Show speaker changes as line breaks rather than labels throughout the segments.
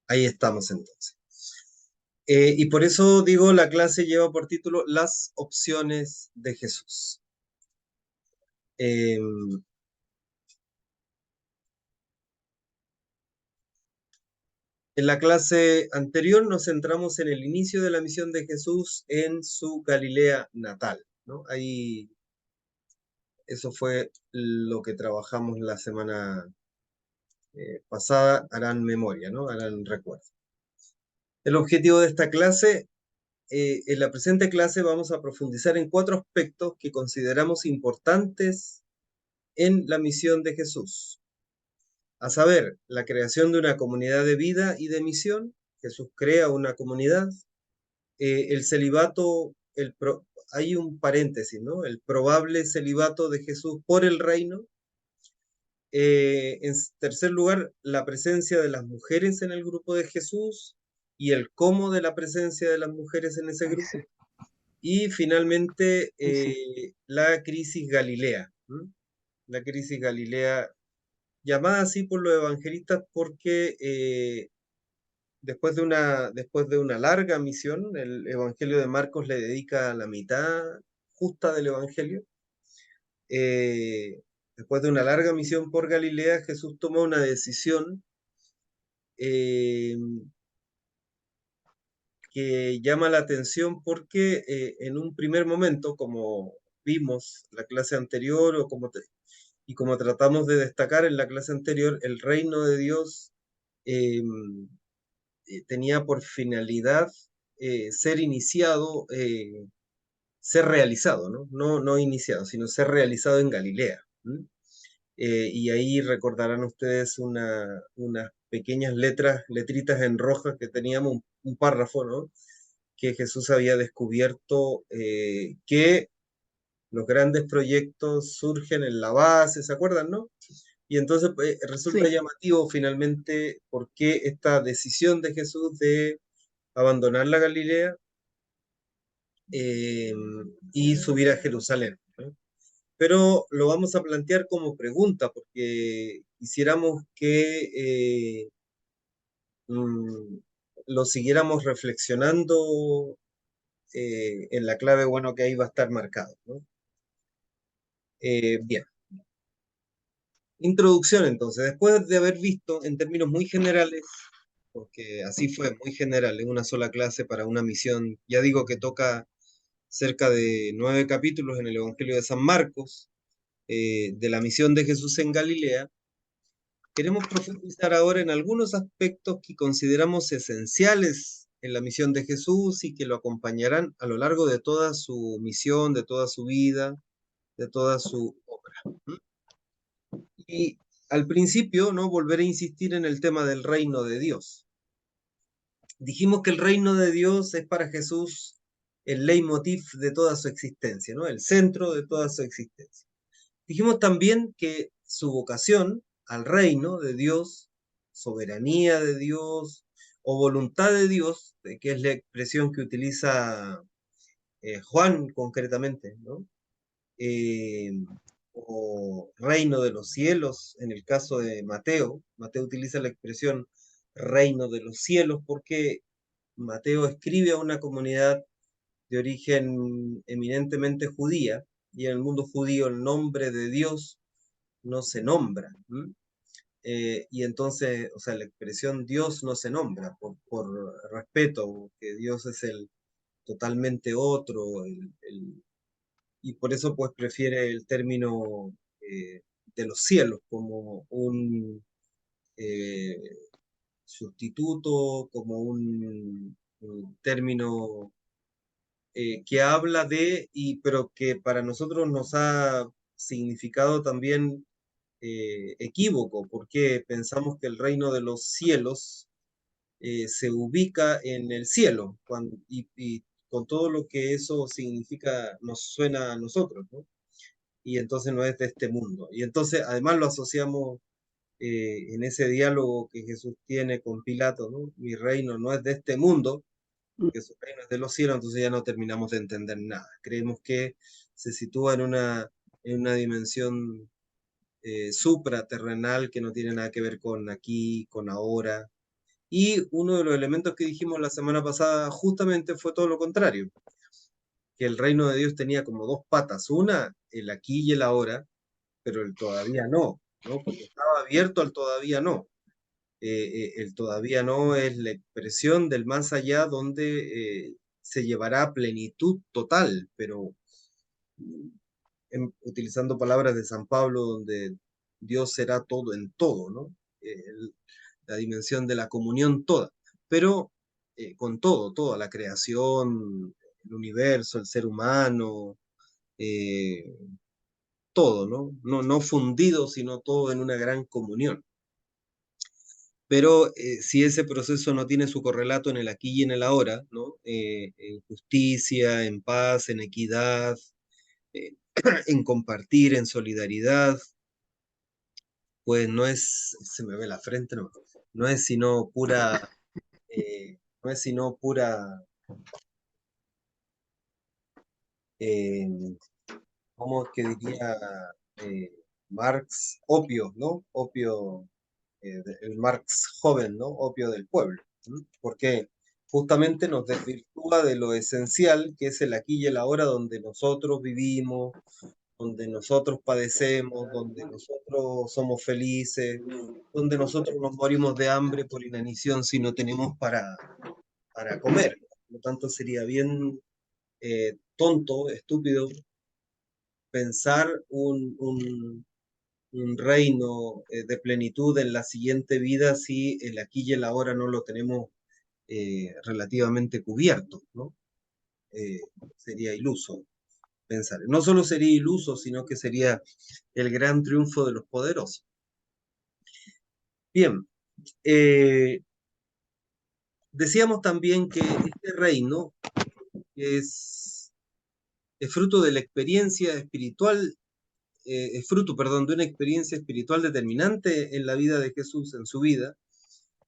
Ahí estamos entonces. Y por eso digo, la clase lleva por título Las opciones de Jesús. Eh, en la clase anterior nos centramos en el inicio de la misión de Jesús en su Galilea natal, ¿no? Ahí, eso fue lo que trabajamos la semana pasada, harán memoria, ¿no? Harán recuerdo. El objetivo de esta clase, en la presente clase vamos a profundizar en 4 aspectos que consideramos importantes en la misión de Jesús. A saber, la creación de una comunidad de vida y de misión. Jesús crea una comunidad. El celibato, hay un paréntesis, ¿no? El probable celibato de Jesús por el reino. En tercer lugar, la presencia de las mujeres en el grupo de Jesús y el cómo de la presencia de las mujeres en ese
Ay, sí,
grupo. Y finalmente,
sí,
la crisis Galilea. ¿Mm? La crisis Galilea, llamada así por los evangelistas porque después de una larga misión, el Evangelio de Marcos le dedica la mitad justa del Evangelio. Eh, Después de una larga misión por Galilea, Jesús toma una decisión eh, que llama la atención porque en un primer momento, como vimos la clase anterior y como tratamos de destacar en la clase anterior, el reino de Dios eh, tenía por finalidad ser iniciado, ser realizado, ¿no? No iniciado, sino ser realizado en Galilea. ¿Mm? Y ahí recordarán ustedes unas pequeñas letritas en roja que teníamos, un párrafo, ¿no? Que Jesús había descubierto que los grandes proyectos surgen en la base, ¿se acuerdan, no? Y entonces resulta
sí,
llamativo finalmente por qué esta decisión de Jesús de abandonar la Galilea eh, y subir a Jerusalén, ¿no? Pero lo vamos a plantear como pregunta, porque quisiéramos que mm, lo siguiéramos reflexionando en la clave, bueno, que ahí va a estar marcado, ¿no? Bien, introducción entonces. Después de haber visto en términos muy generales, porque así fue, muy general, en una sola clase para una misión, ya digo que toca cerca de 9 capítulos en el Evangelio de San Marcos, de la misión de Jesús en Galilea. Queremos profundizar ahora en algunos aspectos que consideramos esenciales en la misión de Jesús y que lo acompañarán a lo largo de toda su misión, de toda su vida, de toda su obra. ¿Mm? Y al principio, ¿no? Volver a insistir en el tema del reino de Dios. Dijimos que el reino de Dios es para Jesús el leitmotiv de toda su existencia, ¿no? El centro de toda su existencia. Dijimos también que su vocación al reino de Dios, soberanía de Dios o voluntad de Dios, que es la expresión que utiliza Juan concretamente, ¿no? Eh, o reino de los cielos, en el caso de Mateo. Mateo utiliza la expresión reino de los cielos porque Mateo escribe a una comunidad de origen eminentemente judía, y en el mundo judío el nombre de Dios no se nombra. Y entonces, o sea, la expresión Dios no se nombra por respeto, que Dios es el totalmente otro, y por eso pues prefiere el término de los cielos como un eh, sustituto, como un término que habla de, pero que para nosotros nos ha significado también equívoco, porque pensamos que el reino de los cielos se ubica en el cielo, y con todo lo que eso significa nos suena a nosotros, ¿no? Y entonces no es de este mundo. Y entonces además lo asociamos en ese diálogo que Jesús tiene con Pilato, ¿no? Mi reino no es de este mundo,
mm,
porque su reino es de los cielos, entonces ya no terminamos de entender nada. Creemos que se sitúa en una dimensión supraterrenal que no tiene nada que ver con aquí, con ahora, Y uno de los elementos que dijimos la semana pasada justamente fue todo lo contrario, que el reino de Dios tenía como dos patas, una, el aquí y el ahora, pero el todavía no, ¿no? Porque estaba abierto al todavía no. El todavía no es la expresión del más allá donde se llevará a plenitud total, pero utilizando palabras de San Pablo, donde Dios será todo en todo, ¿no? La dimensión de la comunión toda, pero con todo, toda la creación, el universo, el ser humano, eh, todo, ¿no? ¿no? No fundido, sino todo en una gran comunión. Pero si ese proceso no tiene su correlato en el aquí y en el ahora, ¿no? En justicia, en paz, en equidad, eh, en compartir, en solidaridad, pues no es, se me ve la frente, no, no es sino pura, no es sino pura, eh, ¿cómo es que diría eh, Marx? Opio, ¿no? Opio, el Marx joven, ¿no? Opio del pueblo, ¿no? Porque justamente nos desvirtúa de lo esencial, que es el aquí y el ahora, donde nosotros vivimos, donde nosotros padecemos, donde nosotros somos felices, donde nosotros nos morimos de hambre por inanición si no tenemos para comer. Por lo tanto, sería bien tonto, estúpido, pensar un reino de plenitud en la siguiente vida si el aquí y el ahora no lo tenemos relativamente cubierto, ¿no? Eh, Sería iluso pensar. No solo sería iluso, sino que sería el gran triunfo de los poderosos. Bien, eh, decíamos también que este reino es, es fruto de la experiencia espiritual, es fruto, perdón, de una experiencia espiritual determinante en la vida de Jesús, en su vida,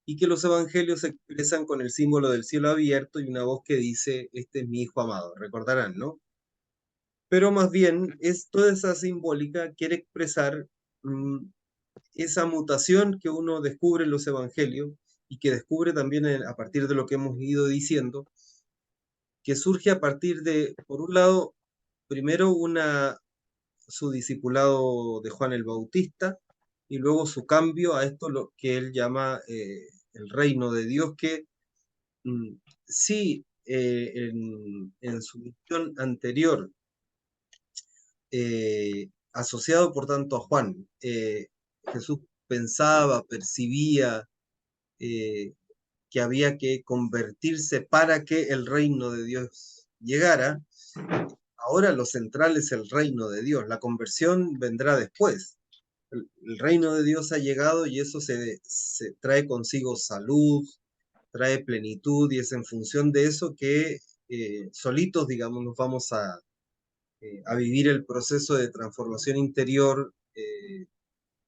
y que los evangelios se expresan con el símbolo del cielo abierto y una voz que dice, este es mi hijo amado, recordarán, ¿no? Pero más bien, es toda esa simbólica quiere expresar mm, esa mutación que uno descubre en los evangelios y que descubre también a partir de lo que hemos ido diciendo, que surge a partir de, por un lado, primero su discipulado de Juan el Bautista y luego su cambio a esto lo que él llama el reino de Dios, que mm, sí, en su misión anterior, asociado por tanto a Juan, Jesús pensaba, percibía eh, que había que convertirse para que el reino de Dios llegara. Ahora lo central es el reino de Dios, la conversión vendrá después. El reino de Dios ha llegado y eso se trae consigo salud, trae plenitud y es en función de eso que solitos, digamos, nos vamos a vivir el proceso de transformación interior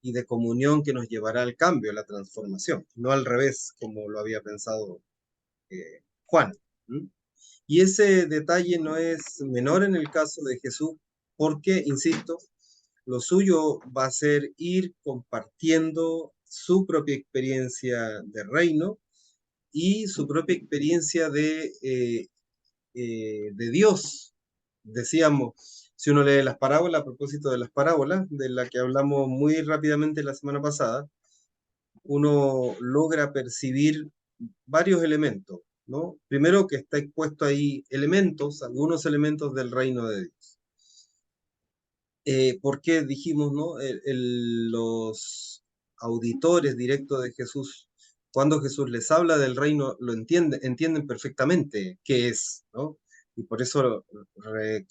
y de comunión que nos llevará al cambio, a la transformación, no al revés, como lo había pensado Juan. ¿Mm? Y ese detalle no es menor en el caso de Jesús, porque, insisto, lo suyo va a ser ir compartiendo su propia experiencia de reino y su propia experiencia de Dios. Decíamos, si uno lee las parábolas, a propósito de las parábolas, de la que hablamos muy rápidamente la semana pasada, uno logra percibir varios elementos, ¿no? Primero que está expuesto ahí elementos, algunos elementos del reino de Dios. Porque dijimos, ¿no? Los auditores directos de Jesús, cuando Jesús les habla del reino, lo entienden perfectamente qué es, ¿no? Y por eso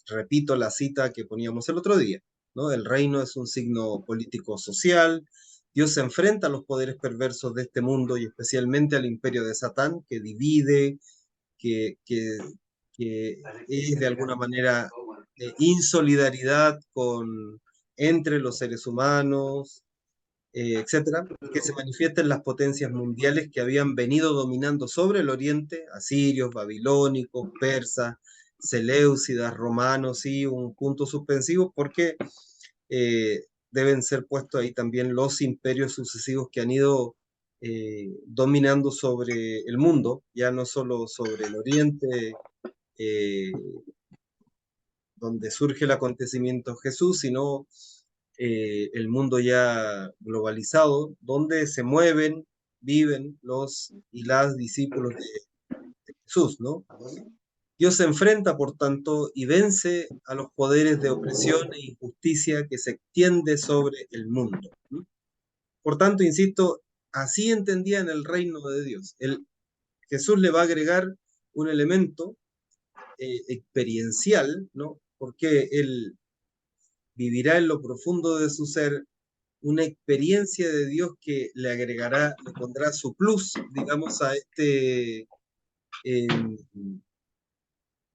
repito la cita que poníamos el otro día, ¿no? El reino es un signo político-social. Dios se enfrenta a los poderes perversos de este mundo y especialmente al imperio de Satán, que divide, que, que, que es de alguna manera insolidaridad entre los seres humanos, etcétera, que se manifiesta en las potencias mundiales que habían venido dominando sobre el oriente, asirios, babilónicos, persas, seleucidas, romanos, y un punto suspensivo, porque deben ser puestos ahí también los imperios sucesivos que han ido dominando sobre el mundo, ya no solo sobre el Oriente, eh, donde surge el acontecimiento Jesús, sino el mundo ya globalizado, donde se mueven, viven los y las discípulos de Jesús, ¿no? Dios se enfrenta, por tanto, y vence a los poderes de opresión e injusticia que se extiende sobre el mundo. ¿No? Por tanto, insisto, así entendían el reino de Dios. Jesús le va a agregar un elemento experiencial, ¿no? Porque él vivirá en lo profundo de su ser una experiencia de Dios que le agregará, le pondrá su plus, digamos, eh,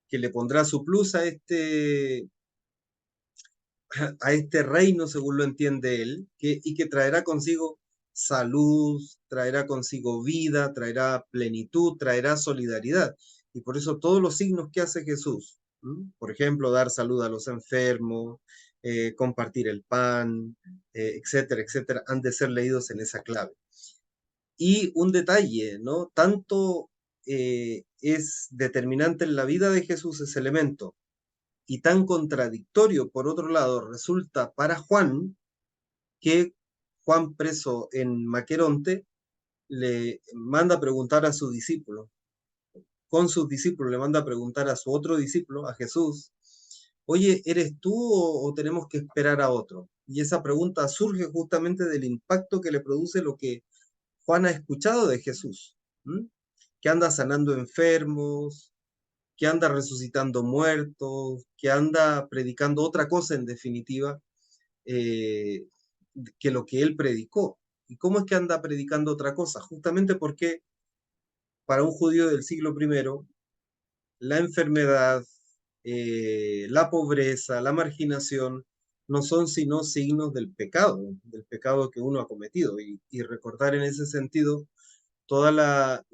que le pondrá su plus a este reino, según lo entiende él, y que traerá consigo salud, traerá consigo vida, traerá plenitud, traerá solidaridad. Y por eso todos los signos que hace Jesús, ¿m? Por ejemplo, dar salud a los enfermos, compartir el pan, etcétera, etcétera, han de ser leídos en esa clave. Y un detalle, ¿no? Tanto es determinante en la vida de Jesús ese elemento, y tan contradictorio, por otro lado, resulta para Juan, que Juan, preso en Maqueronte, le manda a preguntar a su discípulo, con sus discípulos le manda a preguntar a su otro discípulo, a Jesús, oye, ¿eres tú o tenemos que esperar a otro? Y esa pregunta surge justamente del impacto que le produce lo que Juan ha escuchado de Jesús, ¿m? Que anda sanando enfermos, que anda resucitando muertos, que anda predicando otra cosa en definitiva, eh, que lo que él predicó. ¿Y cómo es que anda predicando otra cosa? Justamente porque para un judío del siglo primero, la enfermedad, la pobreza, la marginación, no son sino signos del pecado que uno ha cometido. Y recordar en ese sentido toda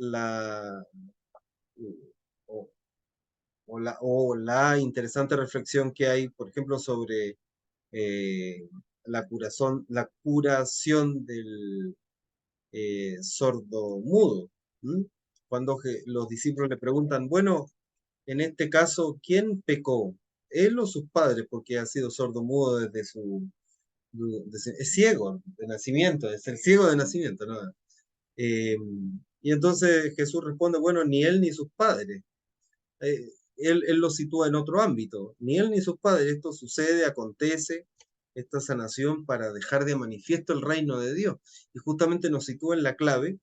o, o la interesante reflexión que hay, por ejemplo, sobre la curación del sordo mudo. ¿M? Cuando los discípulos le preguntan, bueno, en este caso, ¿quién pecó? ¿Él o sus padres? Porque ha sido sordo mudo es ciego de nacimiento, es el ciego de nacimiento, ¿no? Eh, y entonces Jesús responde, bueno, ni él ni sus padres. Él lo sitúa en otro ámbito. Ni él ni sus padres. Esto sucede, acontece, esta sanación para dejar de manifiesto el reino de Dios. Y justamente nos sitúa en la clave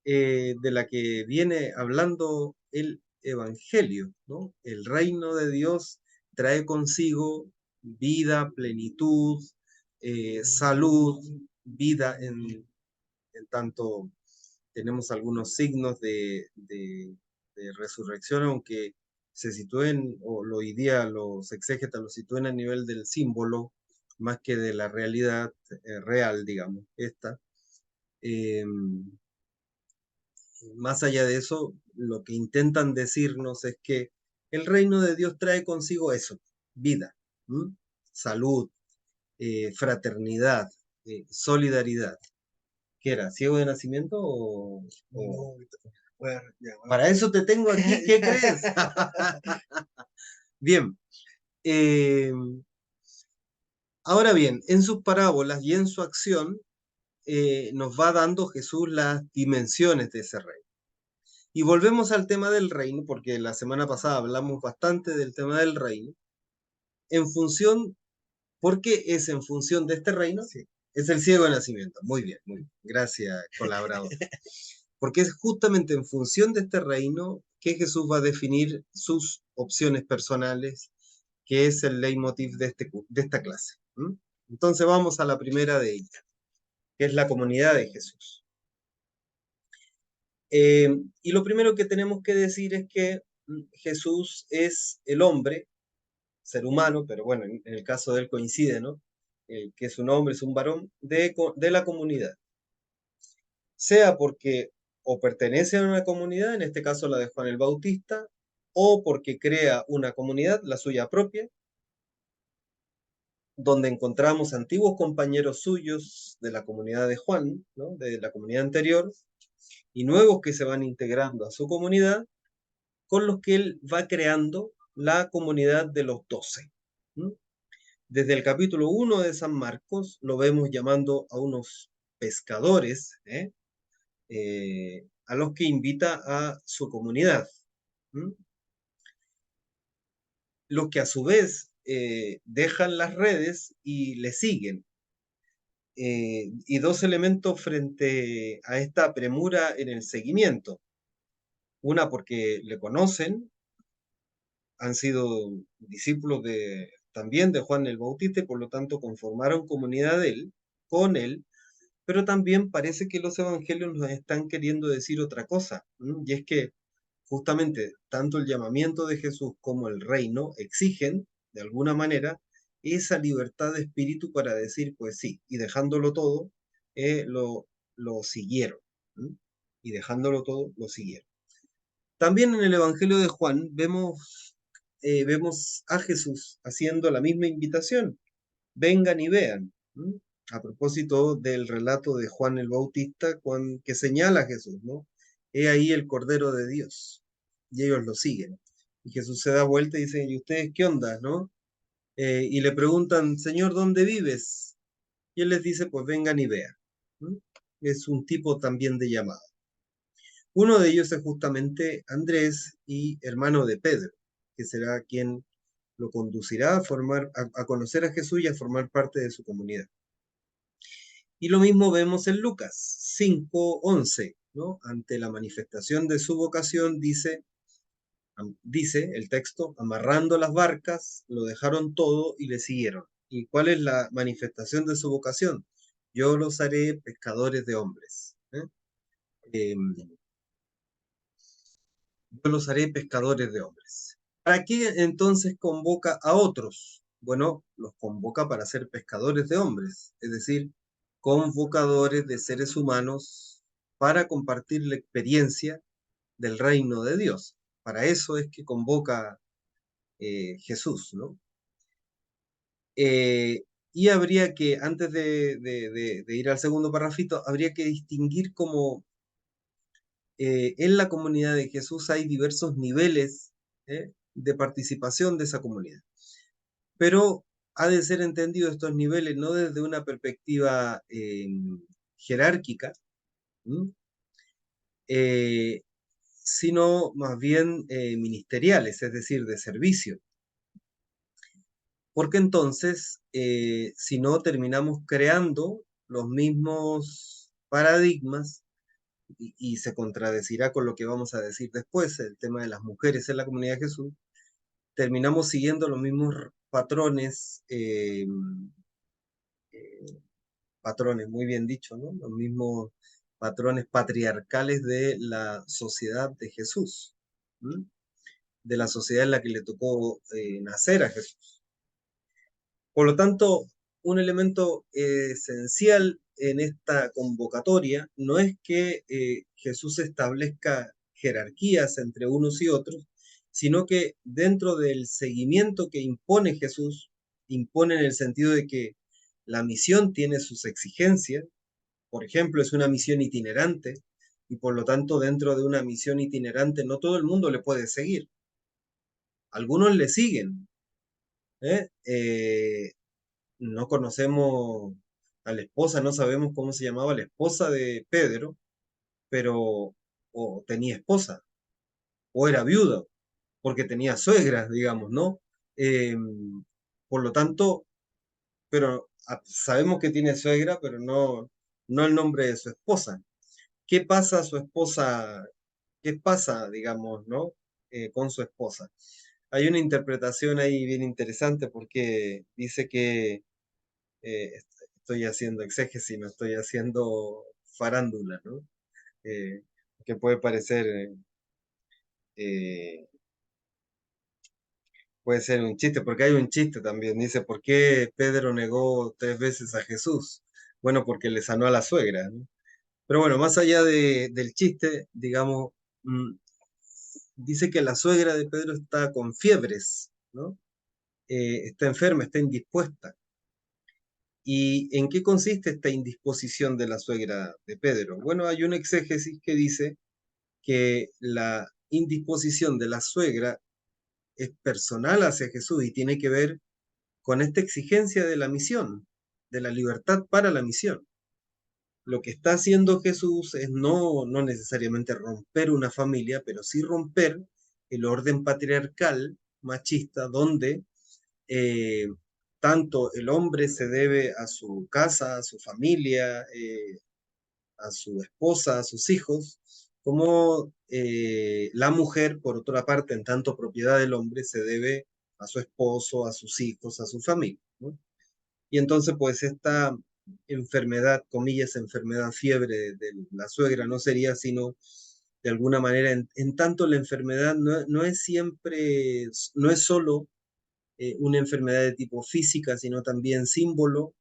de la que viene hablando el Evangelio, ¿no? El reino de Dios trae consigo vida, plenitud, salud, vida en tanto tenemos algunos signos de resurrección, aunque se sitúen, o hoy día los exégetas lo sitúen a nivel del símbolo, más que de la realidad real, digamos, esta. Eh, Más allá de eso, lo que intentan decirnos es que el reino de Dios trae consigo eso, vida, ¿m? Salud, fraternidad, solidaridad. ¿Qué era? ¿Ciego de nacimiento o... Bueno, ya, bueno. Para eso te tengo aquí, ¿qué crees? Bien. eh, Ahora bien, en sus parábolas y en su acción nos va dando Jesús las dimensiones de ese reino. Y volvemos al tema del reino, porque la semana pasada hablamos bastante del tema del reino, en función, ¿por qué es en función de este reino? Sí. Es el ciego de nacimiento. Muy bien, muy bien. Gracias, colaborador. Porque es justamente en función de este reino que Jesús va a definir sus opciones personales, que es el leitmotiv de esta clase. ¿Mm? Entonces vamos a la primera de ellas, que es la comunidad de Jesús. Y lo primero que tenemos que decir es que Jesús es el hombre, ser humano, pero bueno, en el caso de él coincide, ¿no? Que es un hombre, es un varón de la comunidad. Sea porque o pertenece a una comunidad, en este caso la de Juan el Bautista, o porque crea una comunidad, la suya propia, donde encontramos antiguos compañeros suyos de la comunidad de Juan, ¿no? De la comunidad anterior, y nuevos que se van integrando a su comunidad, con los que él va creando la comunidad de los 12. ¿Mm? Desde el capítulo 1 de San Marcos lo vemos llamando a unos pescadores, a los que invita a su comunidad. ¿Mm? Los que a su vez dejan las redes y le siguen. Y dos elementos frente a esta premura en el seguimiento. Una porque le conocen, han sido discípulos también de Juan el Bautista y por lo tanto conformaron comunidad con él, pero también parece que los evangelios nos están queriendo decir otra cosa, y es que justamente tanto el llamamiento de Jesús como el reino exigen, de alguna manera, esa libertad de espíritu para decir, pues sí, y dejándolo todo, eh, lo, lo siguieron. Y dejándolo todo, lo siguieron. También en el Evangelio de Juan vemos a Jesús haciendo la misma invitación, vengan y vean. A propósito del relato de Juan el Bautista que señala a Jesús, ¿no? He ahí el Cordero de Dios. Y ellos lo siguen. Y Jesús se da vuelta y dice, ¿y ustedes qué onda, no? Y le preguntan, Señor, ¿dónde vives? Y él les dice, pues vengan y vean. ¿Mm? Es un tipo también de llamada. Uno de ellos es justamente Andrés y hermano de Pedro, que será quien lo conducirá a conocer a Jesús y a formar parte de su comunidad. Y lo mismo vemos en Lucas 5:11, ¿no? Ante la manifestación de su vocación, dice el texto, amarrando las barcas, lo dejaron todo y le siguieron. ¿Y cuál es la manifestación de su vocación? Yo los haré pescadores de hombres. Em, yo los haré pescadores de hombres. ¿Para qué entonces convoca a otros? Bueno, los convoca para ser pescadores de hombres, es decir, convocadores de seres humanos para compartir la experiencia del reino de Dios. Para eso es que convoca Jesús, ¿no? Eh, y habría que, antes de ir al segundo parrafito, habría que distinguir como en la comunidad de Jesús hay diversos niveles de participación de esa comunidad. Pero ha de ser entendido estos niveles no desde una perspectiva jerárquica, eh, sino más bien ministeriales, es decir, de servicio. Porque entonces, si no, terminamos creando los mismos paradigmas y se contradecirá con lo que vamos a decir después, el tema de las mujeres en la comunidad de Jesús, terminamos siguiendo los mismos patrones, patrones, muy bien dicho, ¿no? Los mismos patrones patriarcales de la sociedad de Jesús, ¿m? De la sociedad en la que le tocó nacer a Jesús. Por lo tanto, un elemento esencial en esta convocatoria no es que Jesús establezca jerarquías entre unos y otros, sino que dentro del seguimiento que impone Jesús, impone en el sentido de que la misión tiene sus exigencias, por ejemplo, es una misión itinerante, y por lo tanto dentro de una misión itinerante no todo el mundo le puede seguir. Algunos le siguen, ¿eh? No conocemos a la esposa, no sabemos cómo se llamaba la esposa de Pedro, pero o tenía esposa, o era viuda, porque tenía suegras, digamos, ¿no? Eh, por lo tanto, pero sabemos que tiene suegra, pero no el nombre de su esposa. ¿Qué pasa a su esposa? ¿Qué pasa, digamos, ¿no? Con su esposa. Hay una interpretación ahí bien interesante porque dice que eh, estoy haciendo exégesis, no estoy haciendo farándula, ¿no? Eh, que eh, puede ser un chiste, porque hay un chiste también, dice, ¿por qué Pedro negó 3 veces a Jesús? Bueno, porque le sanó a la suegra, ¿no? Pero bueno, más allá del chiste, digamos, dice que la suegra de Pedro está con fiebres, ¿no? Está enferma, está indispuesta. ¿Y en qué consiste esta indisposición de la suegra de Pedro? Bueno, hay un exégesis que dice que la indisposición de la suegra es personal hacia Jesús y tiene que ver con esta exigencia de la misión, de la libertad para la misión. Lo que está haciendo Jesús es no necesariamente romper una familia, pero sí romper el orden patriarcal machista donde eh, tanto el hombre se debe a su casa, a su familia, a su esposa, a sus hijos, como la mujer, por otra parte, en tanto propiedad del hombre, se debe a su esposo, a sus hijos, a su familia, ¿no? Y entonces, pues esta enfermedad, comillas, enfermedad fiebre de la suegra no sería sino, de alguna manera, en tanto la enfermedad no es siempre, no es solo una enfermedad de tipo física, sino también símbolo,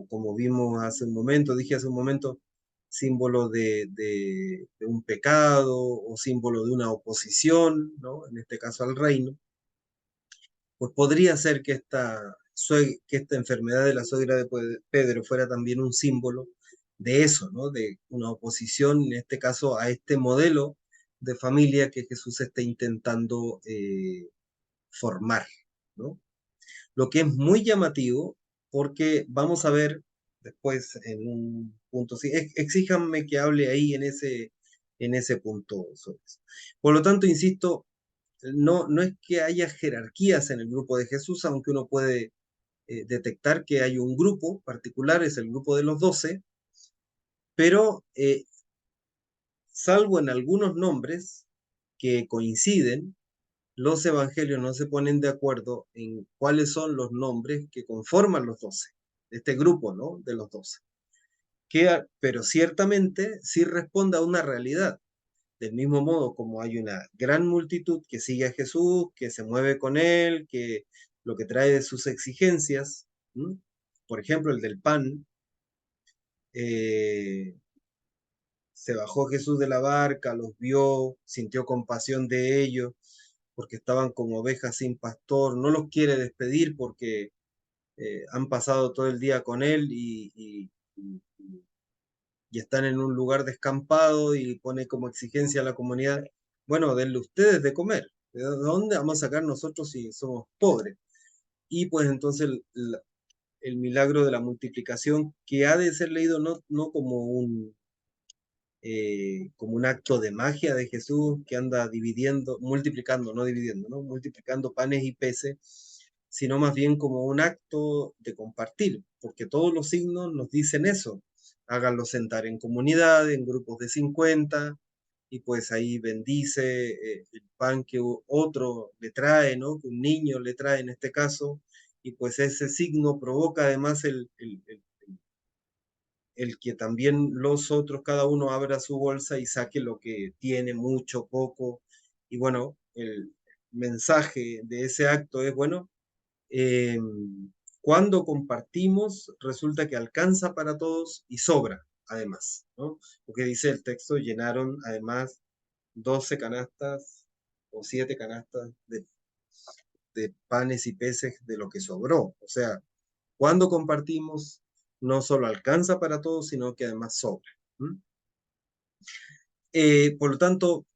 como vimos hace un momento, dije hace un momento, símbolo de un pecado o símbolo de una oposición, ¿no? En este caso al reino, pues podría ser que que esta enfermedad de la suegra de Pedro fuera también un símbolo de eso, ¿no? De una oposición, en este caso, a este modelo de familia que Jesús está intentando formar, ¿no? Lo que es muy llamativo, porque vamos a ver después en un punto, sí, exíjanme que hable ahí en ese punto sobre eso. Por lo tanto, insisto, no es que haya jerarquías en el grupo de Jesús, aunque uno puede detectar que hay un grupo particular, es el grupo de los 12, pero salvo en algunos nombres que coinciden, los evangelios no se ponen de acuerdo en cuáles son los nombres que conforman los 12, este grupo, ¿no? De los 12. Pero ciertamente sí responde a una realidad. Del mismo modo como hay una gran multitud que sigue a Jesús, que se mueve con él, que lo que trae de sus exigencias, ¿m? Por ejemplo, el del pan, eh, se bajó Jesús de la barca, los vio, sintió compasión de ellos, porque estaban como ovejas sin pastor, no los quiere despedir porque han pasado todo el día con él y están en un lugar descampado y pone como exigencia a la comunidad, bueno, denle ustedes de comer. ¿De dónde vamos a sacar nosotros si somos pobres? Y pues entonces el milagro de la multiplicación, que ha de ser leído no como un acto de magia de Jesús que anda dividiendo, multiplicando, no dividiendo, ¿no? Multiplicando panes y peces, sino más bien como un acto de compartir, porque todos los signos nos dicen eso. Háganlo sentar en comunidad, en grupos de 50, y pues ahí bendice el pan que otro le trae, ¿no? Que un niño le trae en este caso, y pues ese signo provoca además el que también los otros, cada uno abra su bolsa y saque lo que tiene, mucho, poco. Y bueno, el mensaje de ese acto es, bueno, eh, cuando compartimos, resulta que alcanza para todos y sobra, además, ¿no? Porque dice el texto, llenaron además 12 canastas o 7 canastas de panes y peces de lo que sobró. O sea, cuando compartimos, no solo alcanza para todos, sino que además sobra. ¿Mm? Por lo tanto,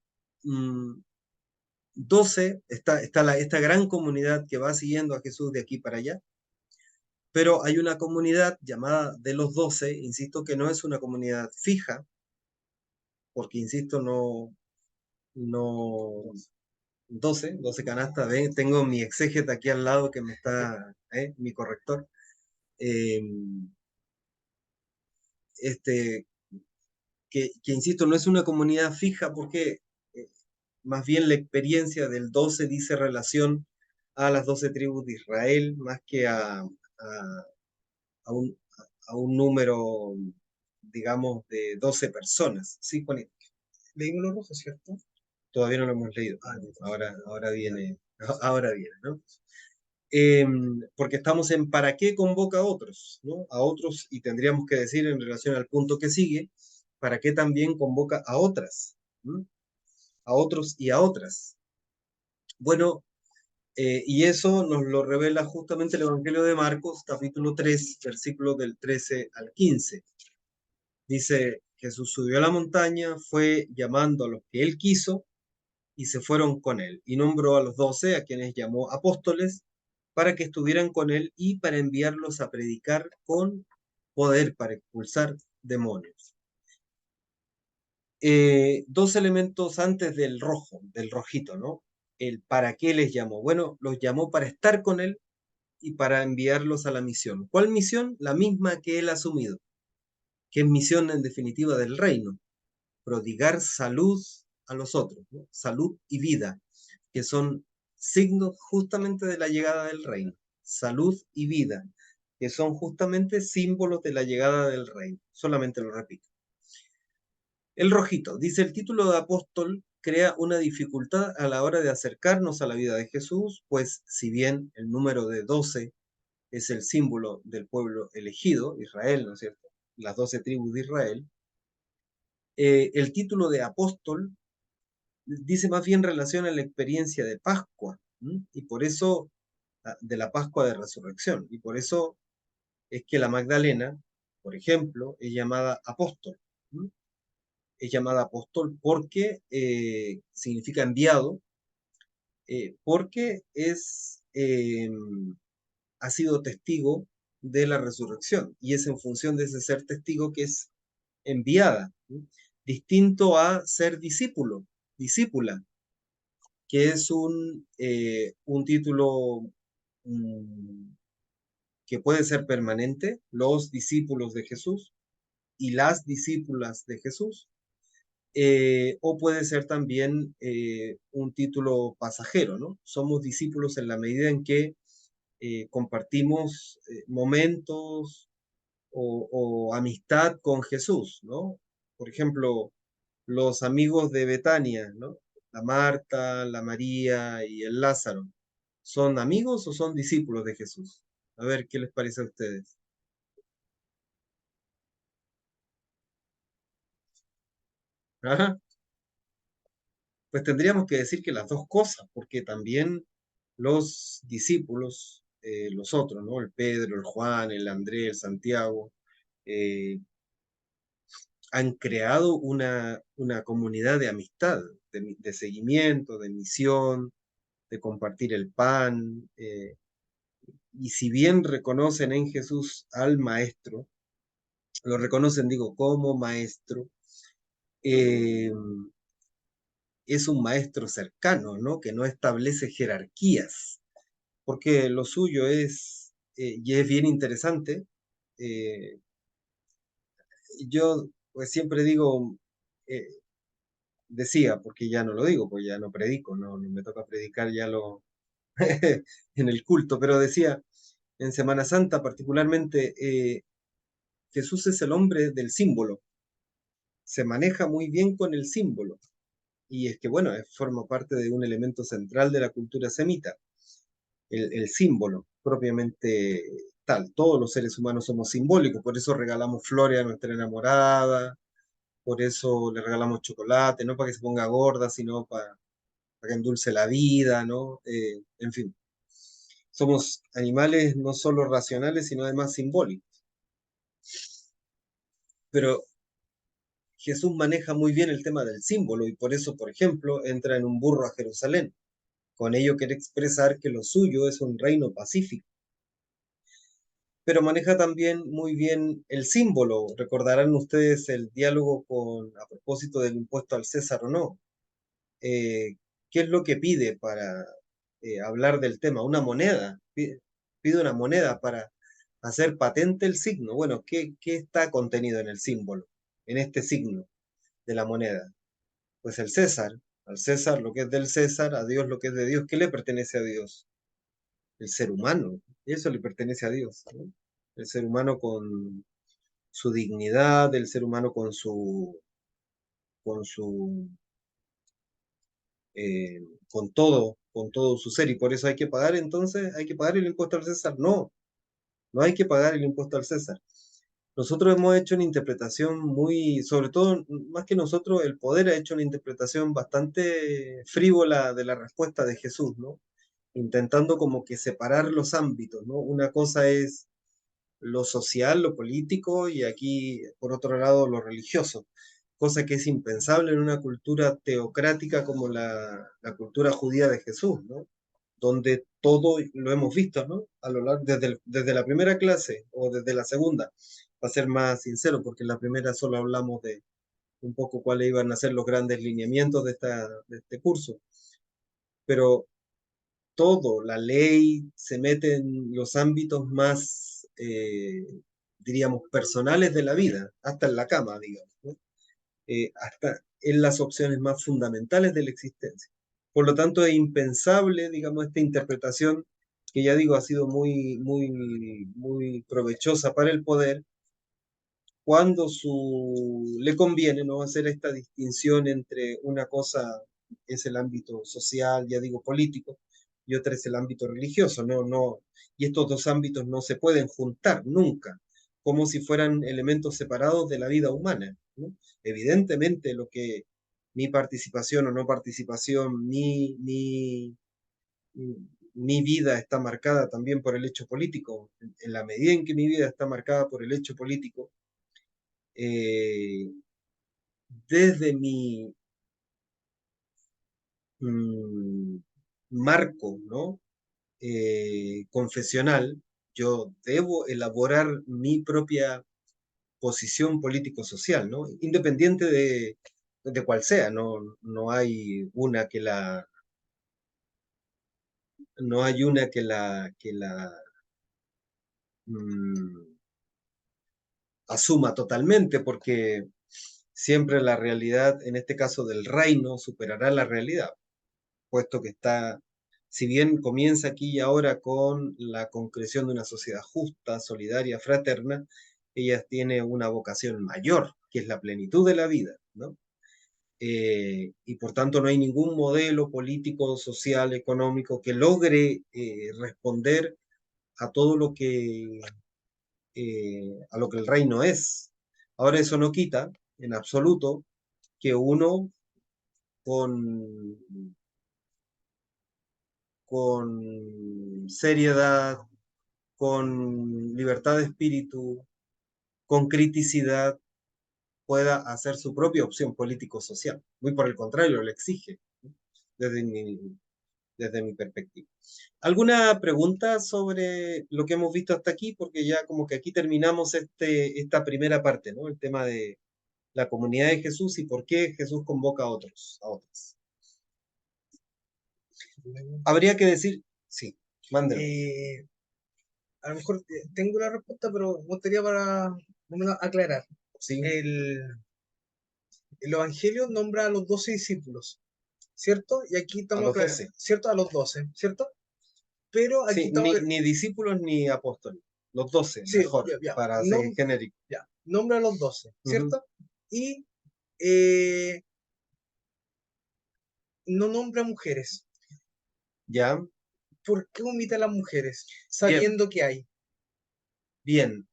12, esta gran comunidad que va siguiendo a Jesús de aquí para allá, pero hay una comunidad llamada de los 12, insisto que no es una comunidad fija, porque insisto, no, 12 canastas, ¿ven? Tengo mi exégeta aquí al lado que me está, mi corrector, eh, este, que insisto, no es una comunidad fija porque eh, más bien la experiencia del 12 dice relación a las 12 tribus de Israel, más que a un, a un número, digamos, de 12 personas. ¿Sí, Juanito? Leímos los rojos, ¿cierto? Todavía no lo hemos leído. Ahora viene, ahora viene, ¿no? Porque estamos en ¿para qué convoca a otros? ¿No? A otros, y tendríamos que decir en relación al punto que sigue, ¿para qué también convoca a otras? ¿No? A otros y a otras. Bueno, Y eso nos lo revela justamente el Evangelio de Marcos, capítulo 3, versículos del 13 al 15. Dice, Jesús subió a la montaña, fue llamando a los que él quiso y se fueron con él. Y nombró a los 12, a quienes llamó apóstoles, para que estuvieran con él y para enviarlos a predicar con poder para expulsar demonios. Dos elementos antes del rojo, del rojito, ¿no? El para qué les llamó. Bueno, los llamó para estar con él y para enviarlos a la misión. ¿Cuál misión? La misma que él ha asumido, que es misión en definitiva del reino, prodigar salud a los otros, ¿no? Salud y vida, que son signos justamente de la llegada del reino. Salud y vida, que son justamente símbolos de la llegada del reino. Solamente lo repito. El rojito, dice el título de apóstol, crea una dificultad a la hora de acercarnos a la vida de Jesús, pues si bien el número de 12 es el símbolo del pueblo elegido, Israel, ¿no es cierto? Las 12 tribus de Israel, el título de apóstol dice más bien relación a la experiencia de Pascua, ¿m? Y por eso, de la Pascua de Resurrección, y por eso es que la Magdalena, por ejemplo, es llamada apóstol. ¿M? Es llamada apóstol porque significa enviado, porque ha sido testigo de la resurrección, y es en función de ese ser testigo que es enviada, ¿sí? Distinto a ser discípulo, discípula, que es un título mm, que puede ser permanente, los discípulos de Jesús y las discípulas de Jesús, o puede ser también un título pasajero, ¿no? Somos discípulos en la medida en que compartimos momentos o amistad con Jesús, ¿no? Por ejemplo, los amigos de Betania, ¿no? La Marta, la María y el Lázaro, ¿son amigos o son discípulos de Jesús? A ver, ¿qué les parece a ustedes? Ajá. Pues tendríamos que decir que las dos cosas, porque también los discípulos, los otros, ¿no? El Pedro, el Juan, el Andrés, el Santiago, eh, han creado una comunidad de amistad, de seguimiento, de misión, de compartir el pan, y si bien reconocen en Jesús al Maestro, lo reconocen, digo, como Maestro, eh, es un Maestro cercano, ¿no? Que no establece jerarquías, porque lo suyo y es bien interesante, eh, yo pues siempre digo, eh, decía, porque ya no lo digo, pues ya no predico, no me toca predicar ya lo en el culto, pero decía, en Semana Santa particularmente, Jesús es el hombre del símbolo, se maneja muy bien con el símbolo, y es que, bueno, forma parte de un elemento central de la cultura semita, el símbolo propiamente tal. Todos los seres humanos somos simbólicos, por eso regalamos flores a nuestra enamorada, por eso le regalamos chocolate, no para que se ponga gorda, sino para que endulce la vida, ¿no? En fin, somos animales no solo racionales, sino además simbólicos. Pero Jesús maneja muy bien el tema del símbolo y por eso, por ejemplo, entra en un burro a Jerusalén. Con ello quiere expresar que lo suyo es un reino pacífico, pero maneja también muy bien el símbolo. Recordarán ustedes el diálogo a propósito del impuesto al César o no. ¿Qué es lo que pide para hablar del tema? Una moneda. Pide una moneda para hacer patente el signo. Bueno, ¿qué está contenido en el símbolo, en este signo de la moneda? Pues el César. Al César lo que es del César, a Dios lo que es de Dios. ¿Qué le pertenece a Dios? El ser humano. Eso le pertenece a Dios, ¿no? El ser humano con su dignidad, el ser humano con su, eh, con todo su ser. Y por eso hay que pagar entonces, hay que pagar el impuesto al César. No, no hay que pagar el impuesto al César. Nosotros hemos hecho una interpretación muy, sobre todo, más que nosotros, el poder ha hecho una interpretación bastante frívola de la respuesta de Jesús, ¿no? intentando como que separar los ámbitos, ¿no? Una cosa es lo social, lo político, y aquí, por otro lado, lo religioso, cosa que es impensable en una cultura teocrática como la cultura judía de Jesús, ¿no? Donde todo lo hemos visto, ¿no? A lo largo, desde la primera clase o desde la segunda, para ser más sincero, porque en la primera solo hablamos de un poco cuáles iban a ser los grandes lineamientos de este curso, pero todo, la ley se mete en los ámbitos más, diríamos, personales de la vida, hasta en la cama, digamos, ¿no? Hasta en las opciones más fundamentales de la existencia. Por lo tanto, es impensable, digamos, esta interpretación que ya digo ha sido muy provechosa para el poder, cuando le conviene no hacer esta distinción entre una cosa es el ámbito social, ya digo político, y otra es el ámbito religioso, y estos dos ámbitos no se pueden juntar nunca, como si fueran elementos separados de la vida humana, ¿no? Evidentemente mi participación o no participación, mi vida está marcada también por el hecho político. En la medida en que mi vida está marcada por el hecho político, eh, desde mi mm, marco, ¿no? Confesional, yo debo elaborar mi propia posición político-social, ¿no? Independiente de cuál sea, no hay una no hay una que la mm, asuma totalmente, porque siempre la realidad, en este caso del reino, superará la realidad, puesto que está, si bien comienza aquí y ahora con la concreción de una sociedad justa, solidaria, fraterna, ella tiene una vocación mayor, que es la plenitud de la vida, ¿no? Y por tanto no hay ningún modelo político, social, económico que logre responder a todo a lo que el reino es. Ahora eso no quita en absoluto que uno con seriedad, con libertad de espíritu, con criticidad, pueda hacer su propia opción político-social. Muy por el contrario, lo exige, ¿no? desde mi, desde mi perspectiva. ¿Alguna pregunta sobre lo que hemos visto hasta aquí? Porque ya como que aquí terminamos esta primera parte, ¿no? El tema de la comunidad de Jesús y por qué Jesús convoca a otros, a otras. Habría que decir, sí, mándelo.
A lo mejor tengo la respuesta, pero me gustaría para aclarar.
Sí,
El Evangelio nombra a los 12 discípulos, ¿cierto? Y aquí
a
estamos
los
aclarando,
12.
¿cierto? A los 12, ¿cierto? Pero aquí
Sí,
estamos,
ni discípulos ni apóstoles. Los 12,
sí,
mejor,
ya, ya,
para ser genérico.
ya, nombra a los 12,
Ujú.
¿cierto? Y eh, no nombra mujeres.
Ya,
¿Por qué omite a las mujeres?
bien,
Sabiendo que hay.
bien.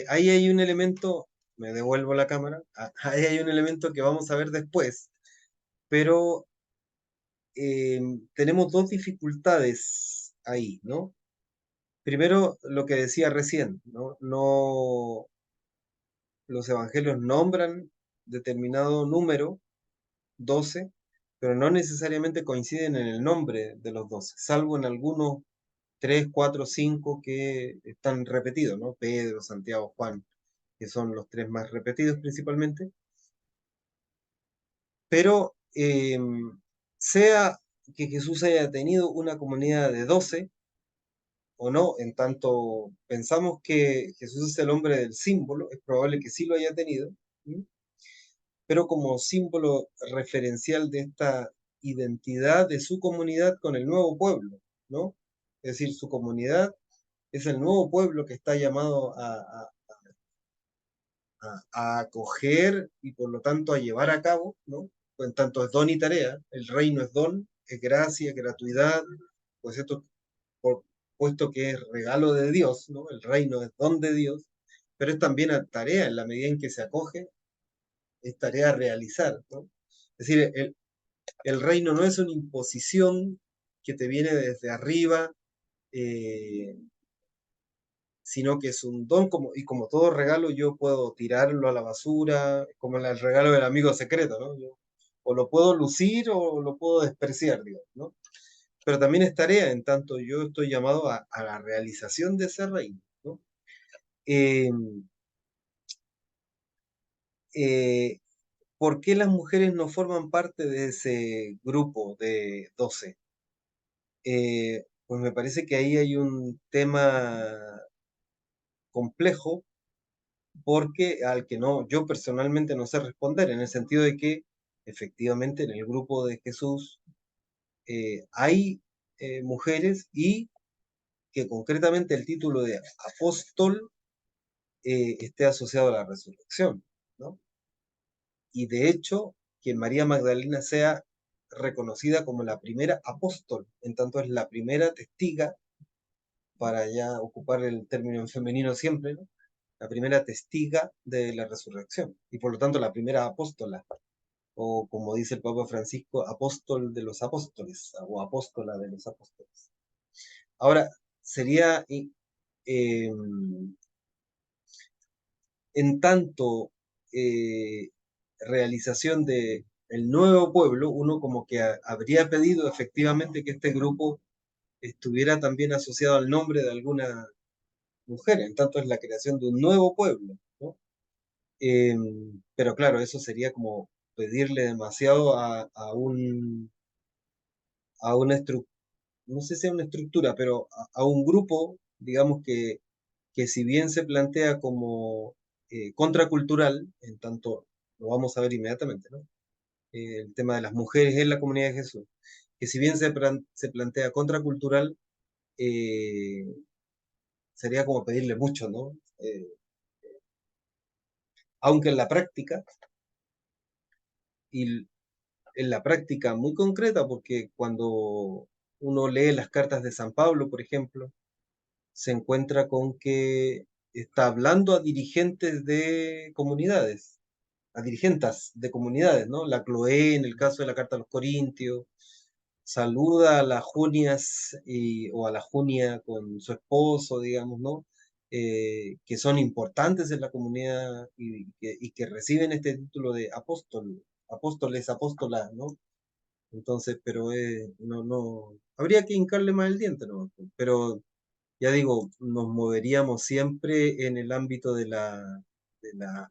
Ahí hay un elemento, me devuelvo la cámara, ahí hay un elemento que vamos a ver después, pero tenemos dos dificultades ahí, ¿no? Primero, lo que decía recién, ¿no? No, los evangelios nombran determinado número, 12, pero no necesariamente coinciden en el nombre de los 12, salvo en algunos 3, 4, 5 que están repetidos, ¿no? Pedro, Santiago, Juan, que son los tres más repetidos principalmente. Pero sea que Jesús haya tenido una comunidad de 12 o no, en tanto pensamos que Jesús es el hombre del símbolo, es probable que sí lo haya tenido, ¿sí? Pero como símbolo referencial de esta identidad de su comunidad con el nuevo pueblo, ¿no? Es decir, su comunidad es el nuevo pueblo que está llamado a acoger y por lo tanto a llevar a cabo, ¿no? Pues en tanto es don y tarea, el reino es don, es gracia, es gratuidad, pues esto, por, puesto que es regalo de Dios, ¿no? El reino es don de Dios, pero es también tarea en la medida en que se acoge, es tarea a realizar, ¿no? Es decir, el reino no es una imposición que te viene desde arriba, sino que es un don y como todo regalo yo puedo tirarlo a la basura, como el regalo del amigo secreto, ¿no? O lo puedo lucir o lo puedo despreciar, digamos, ¿no? Pero también es tarea, en tanto yo estoy llamado a la realización de ese reino, ¿no? Eh, eh, ¿Por qué las mujeres no forman parte de ese grupo de 12? Pues me parece que ahí hay un tema complejo porque al que no, yo personalmente no sé responder, en el sentido de que efectivamente en el grupo de Jesús hay mujeres y que concretamente el título de apóstol esté asociado a la resurrección, ¿no? Y de hecho, que María Magdalena sea reconocida como la primera apóstol, en tanto es la primera testiga, para ya ocupar el término en femenino siempre, ¿no? La primera testiga de la resurrección, y por lo tanto la primera apóstola, o como dice el Papa Francisco, apóstol de los apóstoles, o apóstola de los apóstoles. Ahora, sería, eh, en tanto realización de el nuevo pueblo, uno como que habría pedido efectivamente que este grupo estuviera también asociado al nombre de alguna mujer, en tanto es la creación de un nuevo pueblo, ¿no? Eh, pero claro, eso sería como pedirle demasiado a una estructura, no sé si a una estructura, pero a un grupo, digamos que si bien se plantea como contracultural, en tanto lo vamos a ver inmediatamente, ¿no? El tema de las mujeres en la comunidad de Jesús, que si bien se plantea contracultural, eh, sería como pedirle mucho, ¿no? Aunque en la práctica, y en la práctica muy concreta, porque cuando uno lee las cartas de San Pablo, por ejemplo, se encuentra con que está hablando a dirigentes de comunidades, a dirigentes de comunidades, ¿no? La Chloé, en el caso de la carta a los Corintios, saluda a las Junias o a la Junia con su esposo, digamos, ¿no? Que son importantes en la comunidad y que reciben este título de apóstoles, apóstolas, ¿no? Entonces, pero no, no, habría que hincarle más el diente, ¿no? Pero ya digo, nos moveríamos siempre en el ámbito de la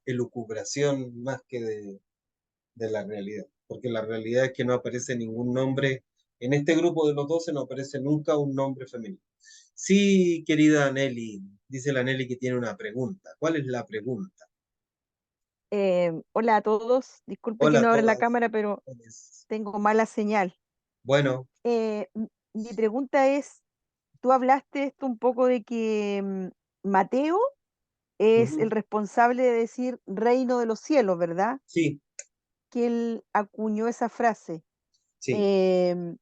elucubración más que de la realidad, porque la realidad es que no aparece ningún nombre, en este grupo de los 12 no aparece nunca un nombre femenino. Sí, querida Nelly, dice la Nelly que tiene una pregunta. ¿Cuál es la pregunta?
Hola a todos, disculpe que
Hola a
no abra la
todas.
cámara, pero tengo mala señal.
Bueno,
Mi pregunta es, tú hablaste esto un poco de que Mateo es
ujú,
el responsable de decir reino de los cielos, ¿verdad?
sí,
Que él acuñó esa frase.
sí,
Em,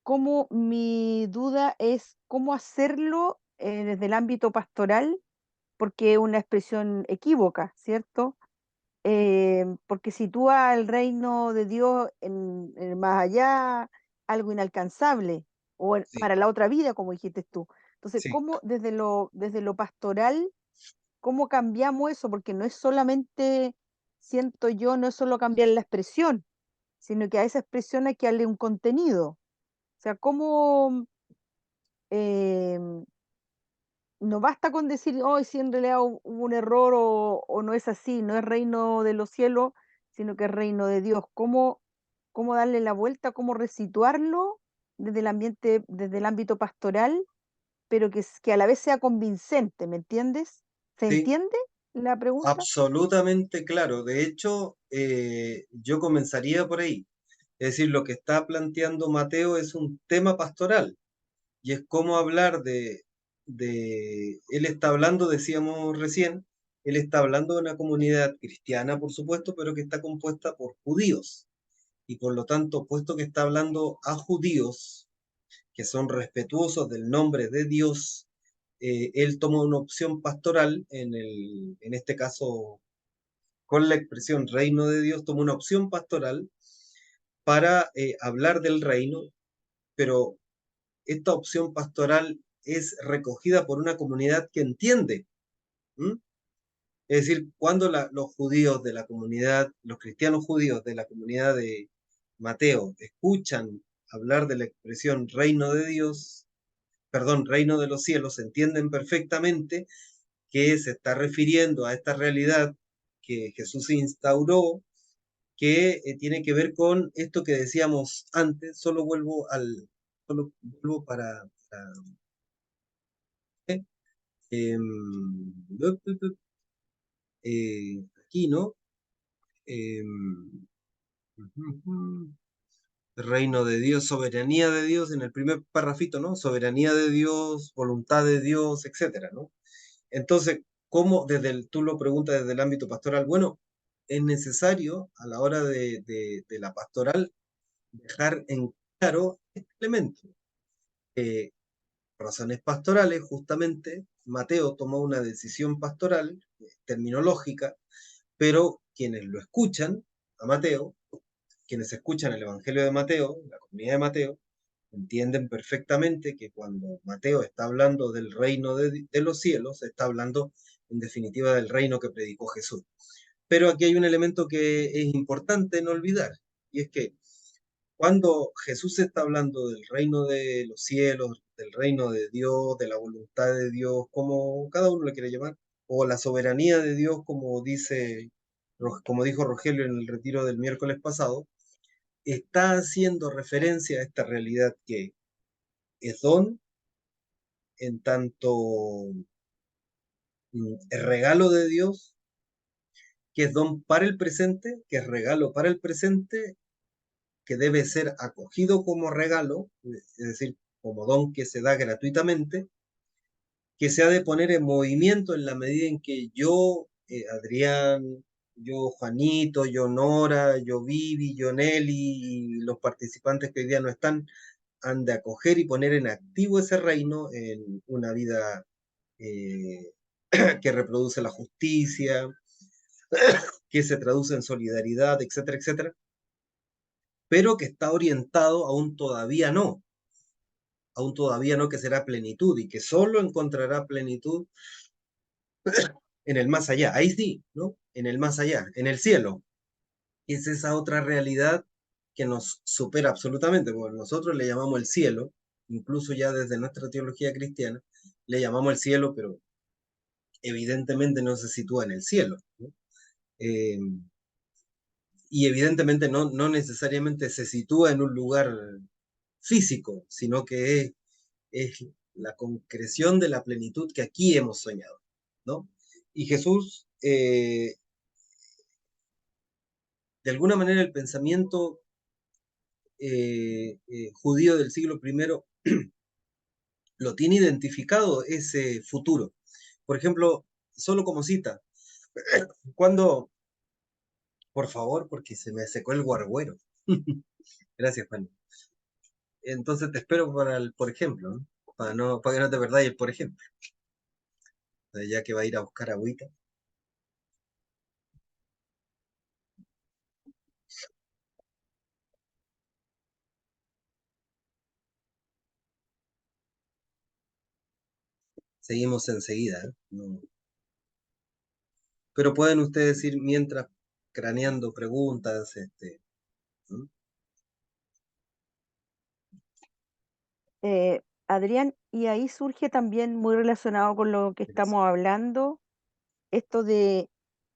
¿Cómo mi duda es cómo hacerlo desde el ámbito pastoral? Porque es una expresión equívoca, ¿cierto? Porque sitúa el reino de Dios en el más allá, algo inalcanzable,
sí,
para la otra vida, como dijiste tú. Entonces,
sí,
¿cómo desde lo pastoral, cómo cambiamos eso? Porque no es solamente, siento yo, no es solo cambiar la expresión, sino que a esa expresión hay que darle un contenido. O sea, ¿cómo em, no basta con decir, hoy si en realidad hubo un error o no es así, no es reino de los cielos, sino que es reino de Dios? ¿Cómo darle la vuelta, cómo resituarlo desde el ambiente, desde el ámbito pastoral, pero que a la vez sea convincente? ¿Me entiendes? ¿Se
sí,
entiende la pregunta?
absolutamente claro. De hecho, yo comenzaría por ahí. Es decir, lo que está planteando Mateo es un tema pastoral y es cómo hablar él está hablando, decíamos recién, él está hablando de una comunidad cristiana, por supuesto, pero que está compuesta por judíos. Y por lo tanto, puesto que está hablando a judíos que son respetuosos del nombre de Dios, él toma una opción pastoral, en este caso con la expresión reino de Dios, toma una opción pastoral para hablar del reino pero esta opción pastoral es recogida por una comunidad que entiende. ¿Mm? Es decir, cuando los judíos de la comunidad, los cristianos judíos de la comunidad de Mateo escuchan hablar de la expresión reino de Dios, perdón, reino de los cielos, entienden perfectamente que se está refiriendo a esta realidad que Jesús instauró, que tiene que ver con esto que decíamos antes. Solo vuelvo para em, aquí, ¿no? Em, Reino de Dios, soberanía de Dios, en el primer parrafito, ¿no? Soberanía de Dios, voluntad de Dios, etcétera, ¿no? Entonces, ¿cómo tú lo preguntas desde el ámbito pastoral? Bueno, es necesario a la hora de la pastoral dejar en claro este elemento. Razones pastorales, justamente, Mateo tomó una decisión pastoral, terminológica, pero quienes lo escuchan a Mateo, quienes escuchan el Evangelio de Mateo, la comunidad de Mateo, entienden perfectamente que cuando Mateo está hablando del reino de los cielos, está hablando en definitiva del reino que predicó Jesús. Pero aquí hay un elemento que es importante no olvidar, y es que cuando Jesús está hablando del reino de los cielos, del reino de Dios, de la voluntad de Dios, como cada uno le quiere llamar, o la soberanía de Dios, como dijo Rogelio en el retiro del miércoles pasado, está haciendo referencia a esta realidad que es don, en tanto es regalo de Dios, que es don para el presente, que es regalo para el presente, que debe ser acogido como regalo, es decir, como don que se da gratuitamente, que se ha de poner en movimiento en la medida en que yo, Adrián, yo Juanito, yo Nora, yo Vivi, yo Nelly y los participantes que hoy día no están, han de acoger y poner en activo ese reino en una vida eh, que reproduce la justicia, que se traduce en solidaridad, etcétera, etcétera, pero que está orientado aún todavía no, que será plenitud y que solo encontrará plenitud en el más allá, ahí sí, ¿no? En el más allá, en el cielo. Es esa otra realidad que nos supera absolutamente, porque nosotros le llamamos el cielo, incluso ya desde nuestra teología cristiana, le llamamos el cielo, pero evidentemente no se sitúa en el cielo, ¿no? Eh, y evidentemente no necesariamente se sitúa en un lugar físico, sino que es la concreción de la plenitud que aquí hemos soñado, ¿no? Y Jesús, de alguna manera, el pensamiento judío del siglo I lo tiene identificado ese futuro. Por ejemplo, solo como cita, cuando, por favor, porque se me secó el guarguero. Gracias, Juan. Entonces te espero para el por ejemplo, ¿no? Para que no te perdáis el por ejemplo, ya que va a ir a buscar agüita. Seguimos enseguida, ¿eh? No. Pero pueden ustedes ir mientras craneando preguntas, ¿no?
Adrián, y ahí surge también muy relacionado con lo que estamos hablando, esto de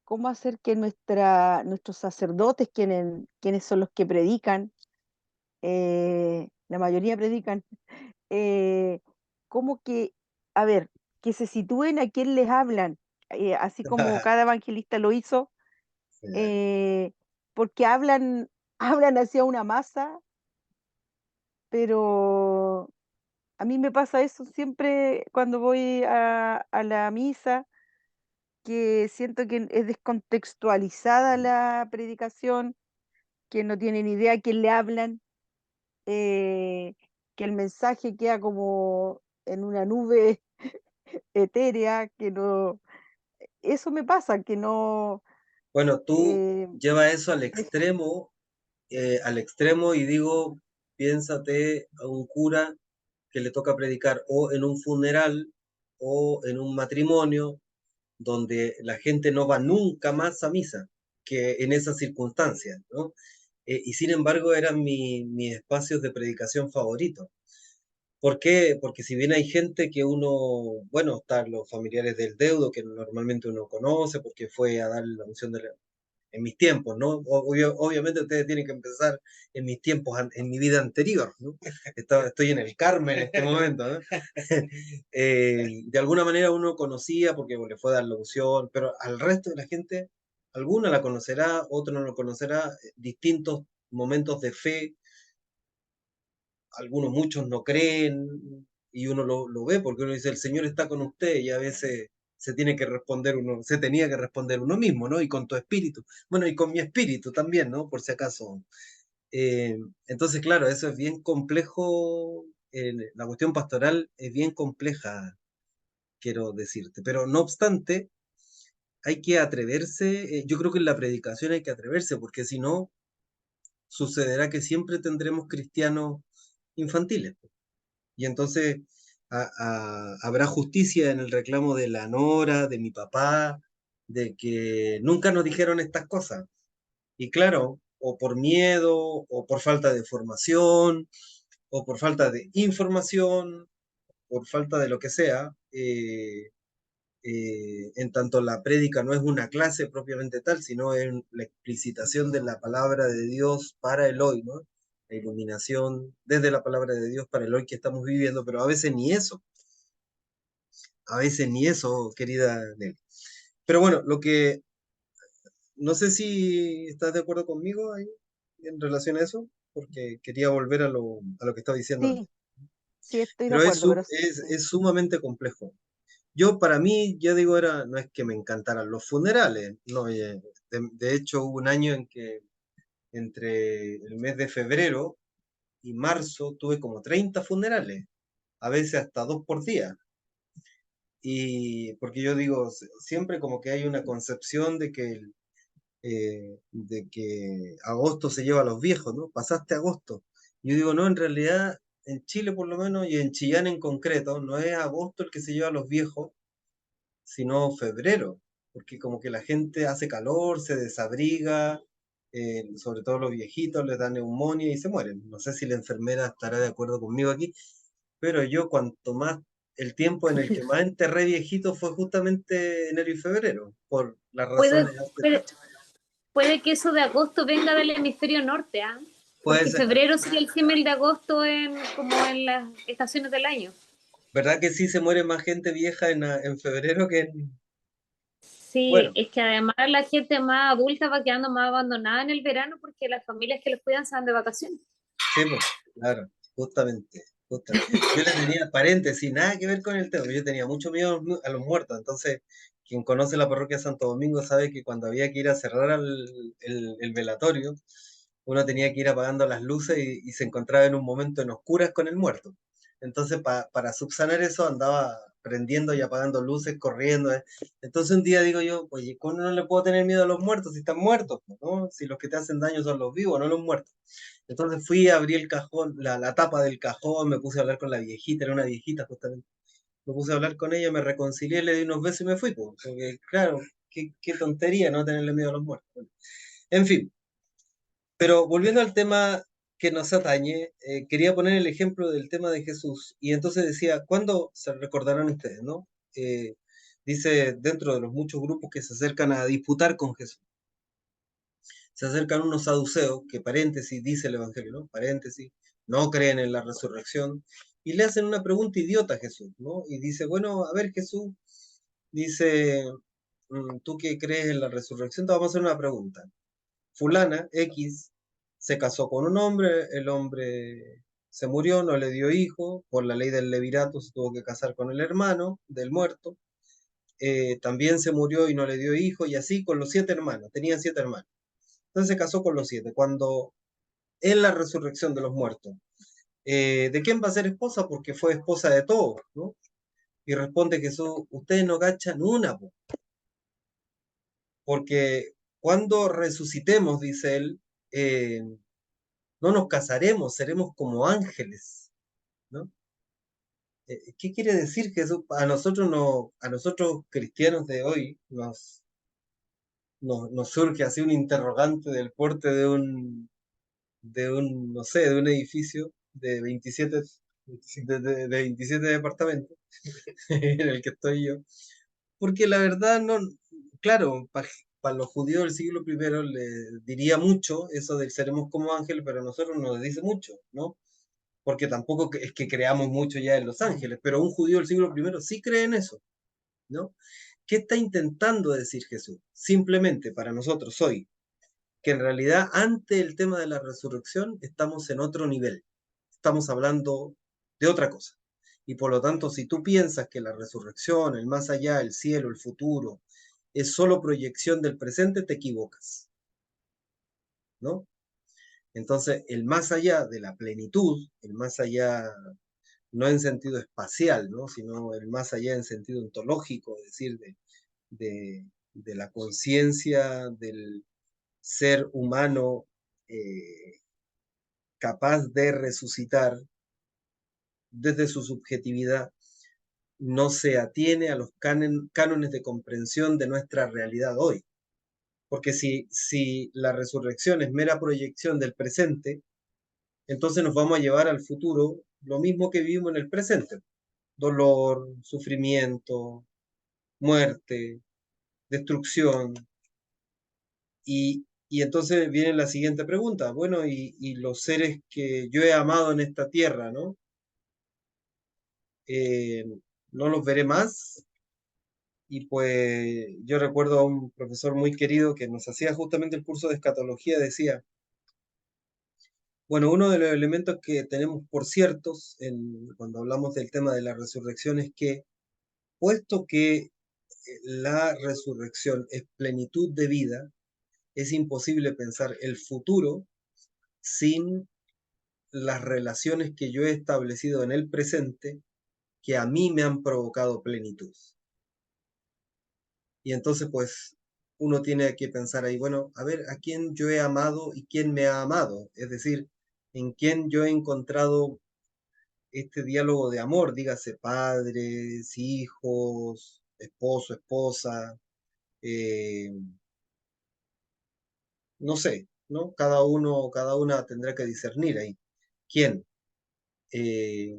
cómo hacer que nuestros sacerdotes, quienes son los que predican, la mayoría predican, eh, como que, a ver, que se sitúen a quien les hablan, así como cada evangelista lo hizo, eh, porque hablan hacia una masa, pero a mí me pasa eso siempre cuando voy a la misa, que siento que es descontextualizada la predicación, que no tienen idea a quién le hablan, eh, que el mensaje queda como en una nube etérea, que no, eso me pasa, que no,
Bueno, tú
eh,
lleva eso
pref-
al extremo y digo, piénsate a un cura que le toca predicar o en un funeral o en un matrimonio donde la gente no va nunca más a misa que en esas circunstancias, ¿no? Y sin embargo eran mis espacios de predicación favoritos. ¿Por qué? Porque si bien hay gente que uno, bueno, están los familiares del deudo que normalmente uno conoce porque fue a dar la unción de en mis tiempos, ¿no? Obviamente ustedes tienen que empezar en mis tiempos, en mi vida anterior, ¿no? Estoy en el Carmen en este momento, ¿no? De alguna manera uno conocía porque le fue a dar la unción, pero al resto de la gente, alguna la conocerá, otro no lo conocerá, distintos momentos de fe, algunos, muchos no creen, y uno lo ve porque uno dice, el Señor está con usted, y a veces se tiene que responder uno, se tenía que responder uno mismo, ¿no? Y con tu espíritu. Bueno, y con mi espíritu también, ¿no? Por si acaso. Eh, entonces, claro, eso es bien complejo, la cuestión pastoral es bien compleja, quiero decirte, pero no obstante, hay que atreverse, yo creo que en la predicación hay que atreverse, porque si no, sucederá que siempre tendremos cristianos infantiles. Y entonces habrá justicia en el reclamo de la nora, de mi papá, de que nunca nos dijeron estas cosas. Y claro, o por miedo, o por falta de formación, o por falta de información, por falta de lo que sea, en tanto la prédica no es una clase propiamente tal, sino es la explicitación de la palabra de Dios para el hoy, ¿no? La iluminación desde la palabra de Dios para el hoy que estamos viviendo, pero a veces ni eso, querida Nelly. Pero bueno, no sé si estás de acuerdo conmigo ahí en relación a eso, porque quería volver a lo que estaba diciendo antes.
Sí, sí estoy de
Pero
acuerdo, pero sí.
es sumamente complejo. Para mí, yo digo, no es que me encantaran los funerales, no, de hecho hubo un año en que entre el mes de febrero y marzo tuve como 30 funerales, a veces hasta 2 por día. Y porque yo digo, siempre como que hay una concepción de que agosto se lleva a los viejos, ¿no? Pasaste agosto. Yo digo, no, en realidad en Chile por lo menos y en Chillán en concreto, no es agosto el que se lleva a los viejos, sino febrero, porque como que la gente hace calor, se desabriga, sobre todo los viejitos les dan neumonía y se mueren. No sé si la enfermera estará de acuerdo conmigo aquí, pero yo cuanto más, el tiempo en el que más enterré viejitos fue justamente enero y febrero, por las
Puede,
razones antes
puede,
dichas.
puede que eso de agosto venga del hemisferio norte, ¿ah?
Puede
Porque
ser,
febrero sería el símil de agosto como en las estaciones del año.
¿verdad que sí se muere más gente vieja en febrero que en...
Sí,
Bueno,
es que además la gente más adulta va quedando más abandonada en el verano porque las familias que los cuidan se van de vacaciones.
sí, pues, claro, justamente, justamente. Yo le tenía paréntesis, nada que ver con el tema, yo tenía mucho miedo a los muertos, entonces quien conoce la parroquia de Santo Domingo sabe que cuando había que ir a cerrar el velatorio, uno tenía que ir apagando las luces y se encontraba en un momento en oscuras con el muerto. Entonces, para subsanar eso, andaba prendiendo y apagando luces, corriendo. Entonces, un día digo yo, oye, ¿cómo no le puedo tener miedo a los muertos si están muertos, ¿no? Si los que te hacen daño son los vivos, no los muertos. Entonces fui, abrí el cajón, la tapa del cajón, me puse a hablar con la viejita, era una viejita justamente. Me puse a hablar con ella, me reconcilié, le di unos besos y me fui, pues, porque claro, qué tontería no tenerle miedo a los muertos. En fin, pero volviendo al tema que nos atañe, quería poner el ejemplo del tema de Jesús. Y entonces decía, ¿cuándo se recordarán ustedes, no? Dice, dentro de los muchos grupos que se acercan a disputar con Jesús, se acercan unos saduceos, que paréntesis dice el Evangelio, ¿no? Paréntesis, no creen en la resurrección, y le hacen una pregunta idiota a Jesús, ¿no? Y dice, bueno, a ver Jesús, dice, tú que crees en la resurrección, te vamos a hacer una pregunta. Fulana, X, se casó con un hombre, el hombre se murió, no le dio hijo, por la ley del levirato se tuvo que casar con el hermano del muerto, también se murió y no le dio hijo, y así con los 7 hermanos, tenían 7 hermanos. Entonces se casó con los 7. Cuando en la resurrección de los muertos, ¿de quién va a ser esposa? Porque fue esposa de todos, ¿no? Y responde Jesús, ustedes no cachan una, po, porque cuando resucitemos, dice él, eh, no nos casaremos, seremos como ángeles, ¿no? ¿Qué quiere decir Jesús? A nosotros no, a nosotros cristianos de hoy nos surge así un interrogante del porte no sé, de un edificio de 27, de 27 departamentos en el que estoy yo. Porque la verdad no, claro, para los judíos del siglo primero le diría mucho eso de seremos como ángeles, pero a nosotros no nos dice mucho, ¿no? Porque tampoco es que creamos mucho ya en los ángeles, pero un judío del siglo primero sí cree en eso, ¿no? ¿Qué está intentando decir Jesús? Simplemente para nosotros hoy, que en realidad ante el tema de la resurrección estamos en otro nivel, estamos hablando de otra cosa. Y por lo tanto, si tú piensas que la resurrección, el más allá, el cielo, el futuro, es solo proyección del presente, te equivocas, ¿no? Entonces, el más allá de la plenitud, el más allá no en sentido espacial, ¿no? Sino el más allá en sentido ontológico, es decir, de la conciencia del ser humano capaz de resucitar desde su subjetividad, no se atiene a los cánones de comprensión de nuestra realidad hoy. Porque si la resurrección es mera proyección del presente, entonces nos vamos a llevar al futuro lo mismo que vivimos en el presente. Dolor, sufrimiento, muerte, destrucción. Y entonces viene la siguiente pregunta. Bueno, y los seres que yo he amado en esta tierra, ¿no? Eh, ¿No los veré más? Y pues yo recuerdo a un profesor muy querido que nos hacía justamente el curso de escatología, decía, bueno, uno de los elementos que tenemos por ciertos cuando hablamos del tema de la resurrección es que, puesto que la resurrección es plenitud de vida, es imposible pensar el futuro sin las relaciones que yo he establecido en el presente que a mí me han provocado plenitud. Y entonces, pues, uno tiene que pensar ahí, bueno, a ver, ¿a quién yo he amado y quién me ha amado? Es decir, ¿en quién yo he encontrado este diálogo de amor? Dígase padres, hijos, esposo, esposa, eh, no sé, ¿no? Cada una tendrá que discernir ahí. ¿Quién? Eh,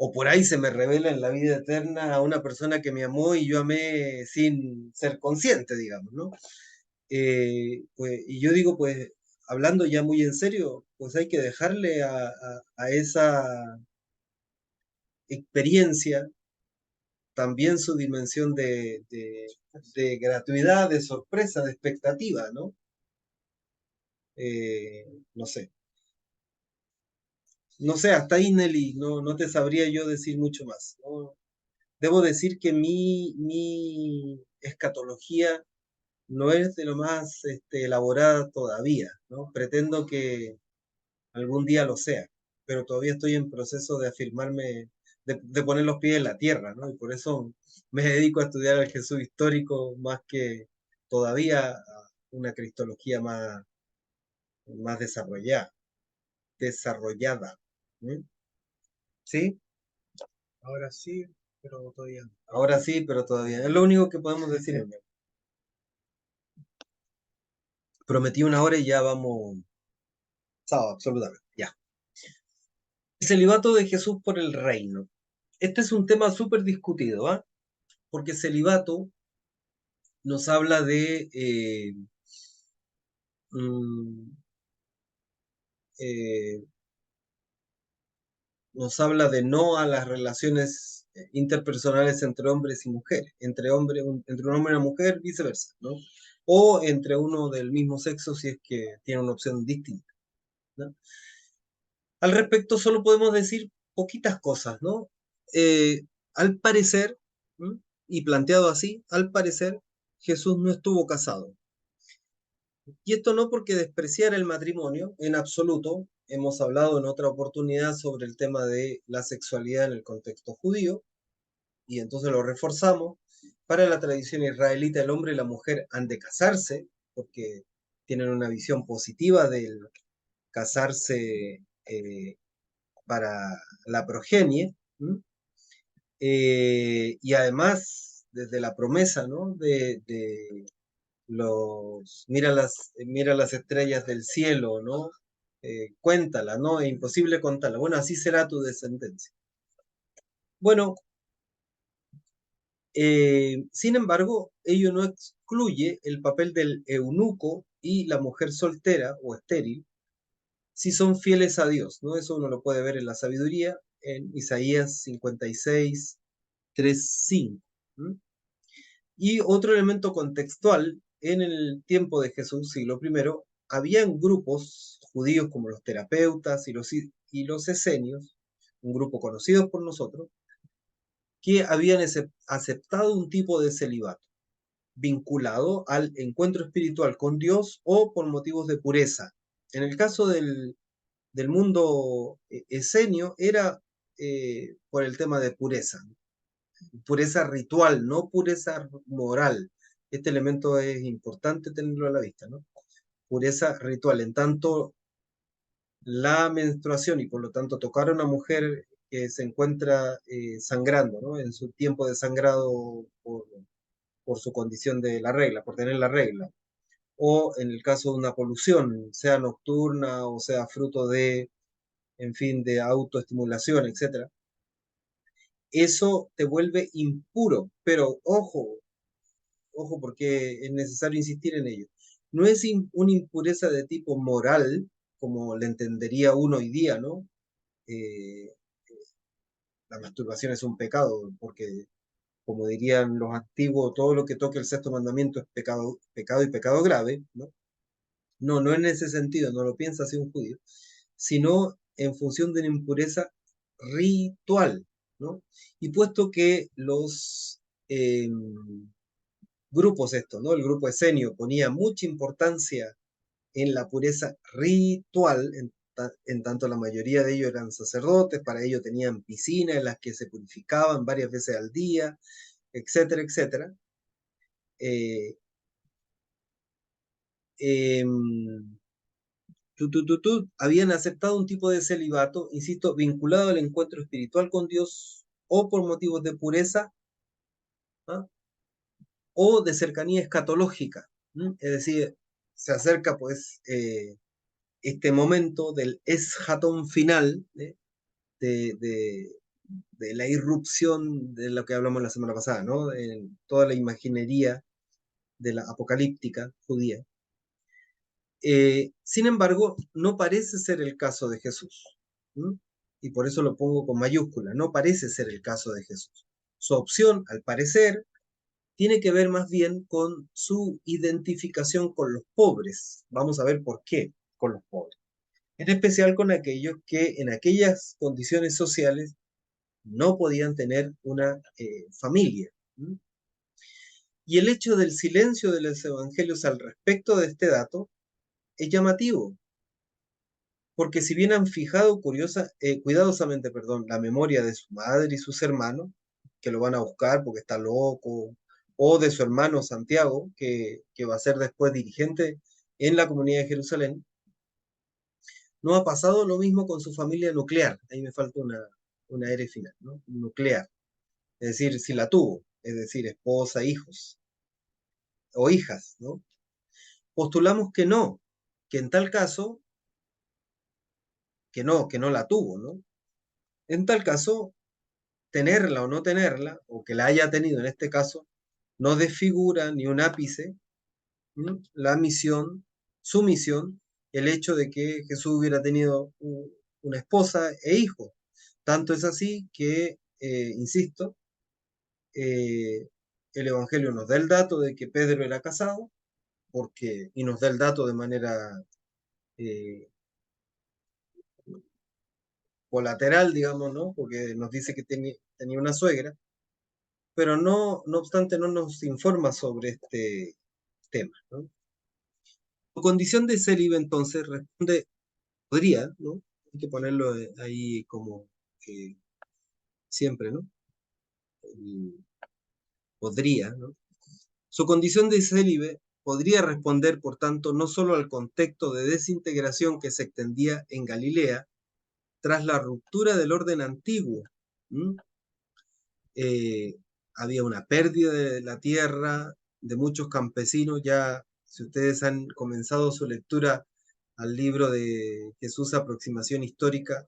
o por ahí se me revela en la vida eterna a una persona que me amó y yo amé sin ser consciente, digamos, ¿no? Pues, y yo digo, pues, hablando ya muy en serio, pues hay que dejarle a esa experiencia también su dimensión de gratuidad, de sorpresa, de expectativa, ¿no? No sé. No sé, hasta ahí, Nelly, no te sabría yo decir mucho más, ¿no? Debo decir que mi escatología no es de lo más elaborada todavía, ¿no? Pretendo que algún día lo sea, pero todavía estoy en proceso de afirmarme, de poner los pies en la tierra, ¿no? Y por eso me dedico a estudiar el Jesús histórico más que todavía a una cristología más desarrollada. ¿Mm? ¿Sí?
Ahora sí, pero todavía no.
Ahora sí, pero todavía. Es lo único que podemos decir, hermano. Prometí una hora y ya vamos. Sábado, absolutamente. Ya. El celibato de Jesús por el reino. Este es un tema súper discutido, ¿ah? Porque celibato nos habla mm, eh, nos habla de no a las relaciones interpersonales entre hombres y mujeres, entre un hombre y una mujer, viceversa, ¿no? O entre uno del mismo sexo si es que tiene una opción distinta, ¿no? Al respecto solo podemos decir poquitas cosas, ¿no? Eh, al parecer, ¿m? Y planteado así, al parecer Jesús no estuvo casado. Y esto no porque despreciara el matrimonio en absoluto. Hemos hablado en otra oportunidad sobre el tema de la sexualidad en el contexto judío y entonces lo reforzamos. Para la tradición israelita, el hombre y la mujer han de casarse porque tienen una visión positiva casarse para la progenie, y además desde la promesa, ¿no? de mira las estrellas del cielo, ¿no? Cuéntala, ¿no? Es imposible contarla. Bueno, así será tu descendencia. Bueno, sin embargo, ello no excluye el papel del eunuco y la mujer soltera o estéril si son fieles a Dios, ¿no? Eso uno lo puede ver en la sabiduría, en Isaías 56, 3, 5. Y otro elemento contextual, en el tiempo de Jesús, siglo I, habían grupos judíos como los terapeutas y los esenios, un grupo conocido por nosotros, que habían aceptado un tipo de celibato vinculado al encuentro espiritual con Dios o por motivos de pureza. En el caso del mundo esenio era por el tema de pureza ritual, no pureza moral. Este elemento es importante tenerlo a la vista, ¿no? Pureza ritual, en tanto la menstruación y por lo tanto tocar a una mujer que se encuentra sangrando, ¿no? En su tiempo de sangrado por su condición de la regla, por tener la regla, o en el caso de una polución, sea nocturna o sea fruto de, en fin, de autoestimulación, etcétera, eso te vuelve impuro, pero ojo, porque es necesario insistir en ello. No es una impureza de tipo moral, como le entendería uno hoy día, ¿no? Eh, la masturbación es un pecado, porque, como dirían los antiguos, todo lo que toque el sexto mandamiento es pecado, pecado y pecado grave, ¿no? No, no en ese sentido, no lo piensa así un judío, sino en función de una impureza ritual, ¿no? Y puesto que los grupos estos, ¿no? El grupo esenio ponía mucha importancia en la pureza ritual, en tanto la mayoría de ellos eran sacerdotes, para ello tenían piscinas en las que se purificaban varias veces al día, etcétera, etcétera. Eh, eh, habían aceptado un tipo de celibato, insisto, vinculado al encuentro espiritual con Dios o por motivos de pureza, ¿ah? O de cercanía escatológica. Es decir, se acerca pues este momento del eshatón final, de, de, de la irrupción de lo que hablamos la semana pasada, ¿no? En toda la imaginería de la apocalíptica judía. Sin embargo, no parece ser el caso de Jesús. Y por eso lo pongo con mayúscula, no parece ser el caso de Jesús. Su opción, al parecer, tiene que ver más bien con su identificación con los pobres. Vamos a ver por qué con los pobres. En especial con aquellos que en aquellas condiciones sociales no podían tener una familia. Y el hecho del silencio de los evangelios al respecto de este dato es llamativo, porque si bien han fijado cuidadosamente, la memoria de su madre y sus hermanos, que lo van a buscar porque está loco, o de su hermano Santiago, que va a ser después dirigente en la comunidad de Jerusalén, no ha pasado lo mismo con su familia nuclear. Ahí me falta una R final, ¿no? Nuclear. Es decir, si la tuvo, es decir, esposa, hijos o hijas, ¿no? Postulamos que en tal caso, que no la tuvo, ¿no? En tal caso, tenerla o no tenerla, o que la haya tenido en este caso, no desfigura ni un ápice la misión, su misión, el hecho de que Jesús hubiera tenido una esposa e hijos. Tanto es así que, insisto, el Evangelio nos da el dato de que Pedro era casado, y nos da el dato de manera eh, colateral, digamos, ¿no? Porque nos dice que tenía una suegra, pero no obstante no nos informa sobre este tema, ¿no? Su condición de célibe entonces responde, podría, ¿no? Hay que ponerlo ahí como siempre, ¿no? Y podría, ¿no? Su condición de célibe podría responder, por tanto, no solo al contexto de desintegración que se extendía en Galilea tras la ruptura del orden antiguo. ¿Mm? Había una pérdida de la tierra de muchos campesinos. Ya, si ustedes han comenzado su lectura al libro de Jesús, Aproximación Histórica,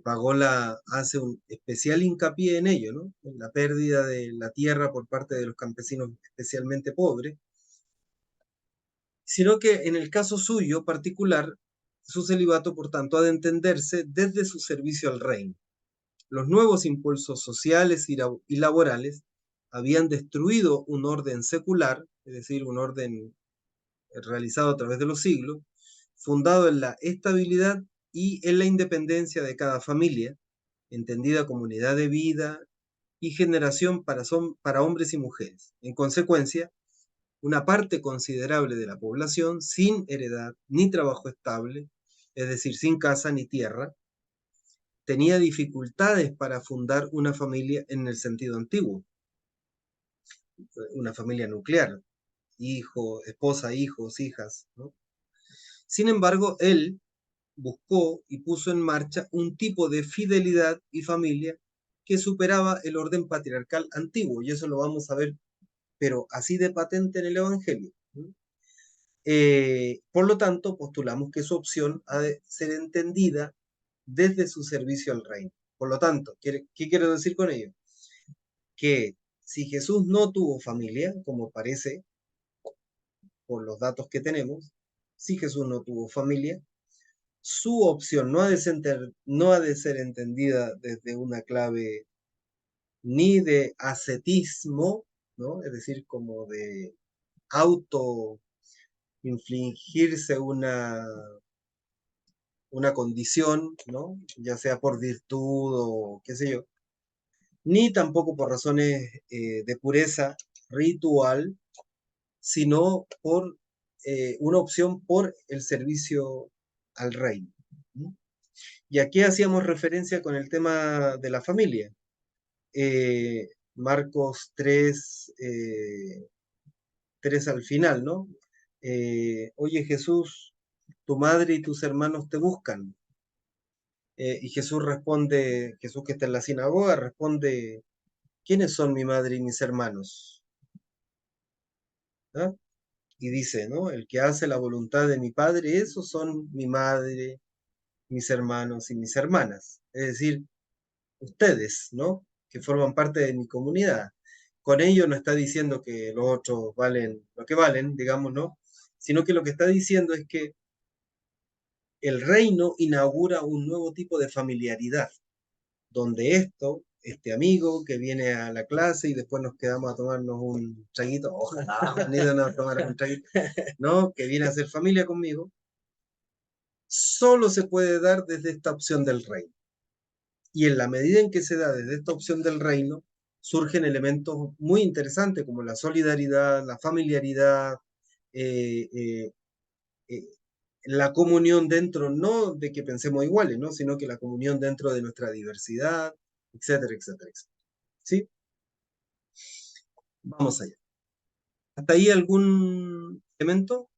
Pagola hace un especial hincapié en ello, ¿no? En la pérdida de la tierra por parte de los campesinos especialmente pobres, sino que en el caso suyo particular, su celibato, por tanto, ha de entenderse desde su servicio al reino. Los nuevos impulsos sociales y laborales habían destruido un orden secular, es decir, un orden realizado a través de los siglos, fundado en la estabilidad y en la independencia de cada familia, entendida como unidad de vida y generación para hombres y mujeres. En consecuencia, una parte considerable de la población sin heredad ni trabajo estable, es decir, sin casa ni tierra, tenía dificultades para fundar una familia en el sentido antiguo, una familia nuclear, esposa, hijos, hijas, ¿no? Sin embargo, él buscó y puso en marcha un tipo de fidelidad y familia que superaba el orden patriarcal antiguo, y eso lo vamos a ver, pero así de patente en el Evangelio. Por lo tanto, postulamos que su opción ha de ser entendida desde su servicio al reino. Por lo tanto, ¿qué quiero decir con ello? Que si Jesús no tuvo familia, como parece por los datos que tenemos, si Jesús no tuvo familia, su opción no ha de ser entendida desde una clave ni de ascetismo, ¿no? Es decir, como de auto infligirse una condición, ¿no? Ya sea por virtud o qué sé yo, ni tampoco por razones de pureza ritual, sino por una opción por el servicio al reino. ¿No? ¿Y a qué hacíamos referencia con el tema de la familia? Marcos 3 al final, ¿no? Oye Jesús, tu madre y tus hermanos te buscan. Y Jesús responde, Jesús que está en la sinagoga, responde, ¿quiénes son mi madre y mis hermanos? ¿Ah? Y dice, ¿no? El que hace la voluntad de mi Padre, esos son mi madre, mis hermanos y mis hermanas. Es decir, ustedes, ¿no? Que forman parte de mi comunidad. Con ello no está diciendo que los otros valen lo que valen, digamos, ¿no? Sino que lo que está diciendo es que el reino inaugura un nuevo tipo de familiaridad, donde este amigo que viene a la clase y después nos quedamos a tomarnos un traguito, ojalá venido a tomar un traguito, ¿no? Que viene a hacer familia conmigo, solo se puede dar desde esta opción del reino. Y en la medida en que se da desde esta opción del reino, surgen elementos muy interesantes como la solidaridad, la familiaridad, eh, eh, eh, la comunión dentro, no de que pensemos iguales, ¿no? Sino que la comunión dentro de nuestra diversidad, etcétera, etcétera, etcétera. ¿Sí? Vamos allá. ¿Hasta ahí algún elemento?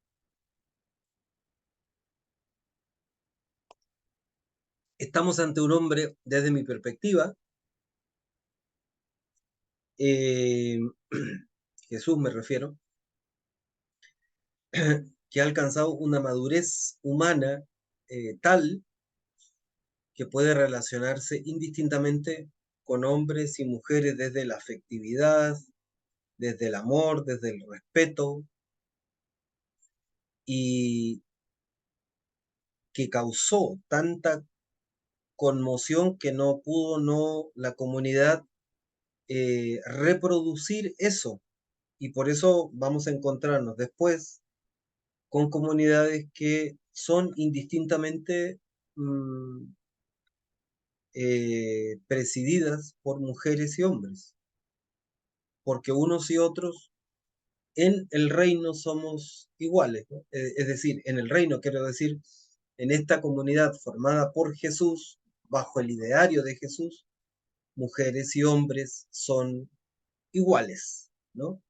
Estamos ante un hombre, desde mi perspectiva, eh, Jesús me refiero, que ha alcanzado una madurez humana tal que puede relacionarse indistintamente con hombres y mujeres desde la afectividad, desde el amor, desde el respeto, y que causó tanta conmoción que no pudo la comunidad reproducir eso. Y por eso vamos a encontrarnos después con comunidades que son indistintamente presididas por mujeres y hombres, porque unos y otros en el reino somos iguales, ¿no? Es decir, en el reino, quiero decir, en esta comunidad formada por Jesús, bajo el ideario de Jesús, mujeres y hombres son iguales, ¿no?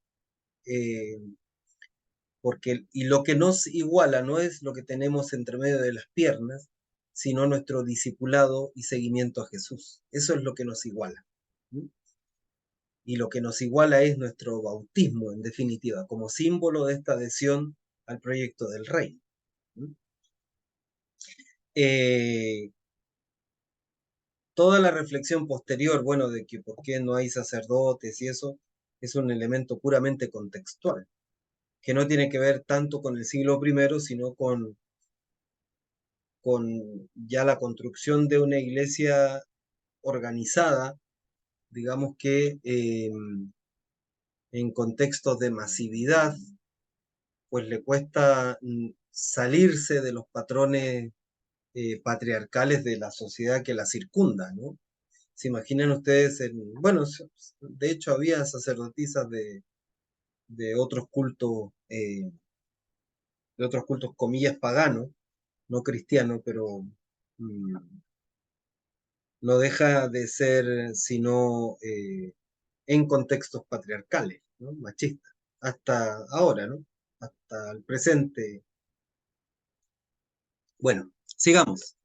y lo que nos iguala no es lo que tenemos entre medio de las piernas, sino nuestro discipulado y seguimiento a Jesús. Eso es lo que nos iguala. ¿Mm? Y lo que nos iguala es nuestro bautismo, en definitiva, como símbolo de esta adhesión al proyecto del reino. ¿Mm? Toda la reflexión posterior, bueno, de que por qué no hay sacerdotes y eso, es un elemento puramente contextual, que no tiene que ver tanto con el siglo I, sino con ya la construcción de una iglesia organizada, digamos que en contextos de masividad, pues le cuesta salirse de los patrones patriarcales de la sociedad que la circunda, ¿no? ¿Se imaginan ustedes? Bueno, de hecho había sacerdotisas de otros cultos, comillas paganos, no cristianos, pero mm, no deja de ser sino en contextos patriarcales, ¿no? Machistas, hasta ahora, ¿no? Hasta el presente. Bueno, sigamos.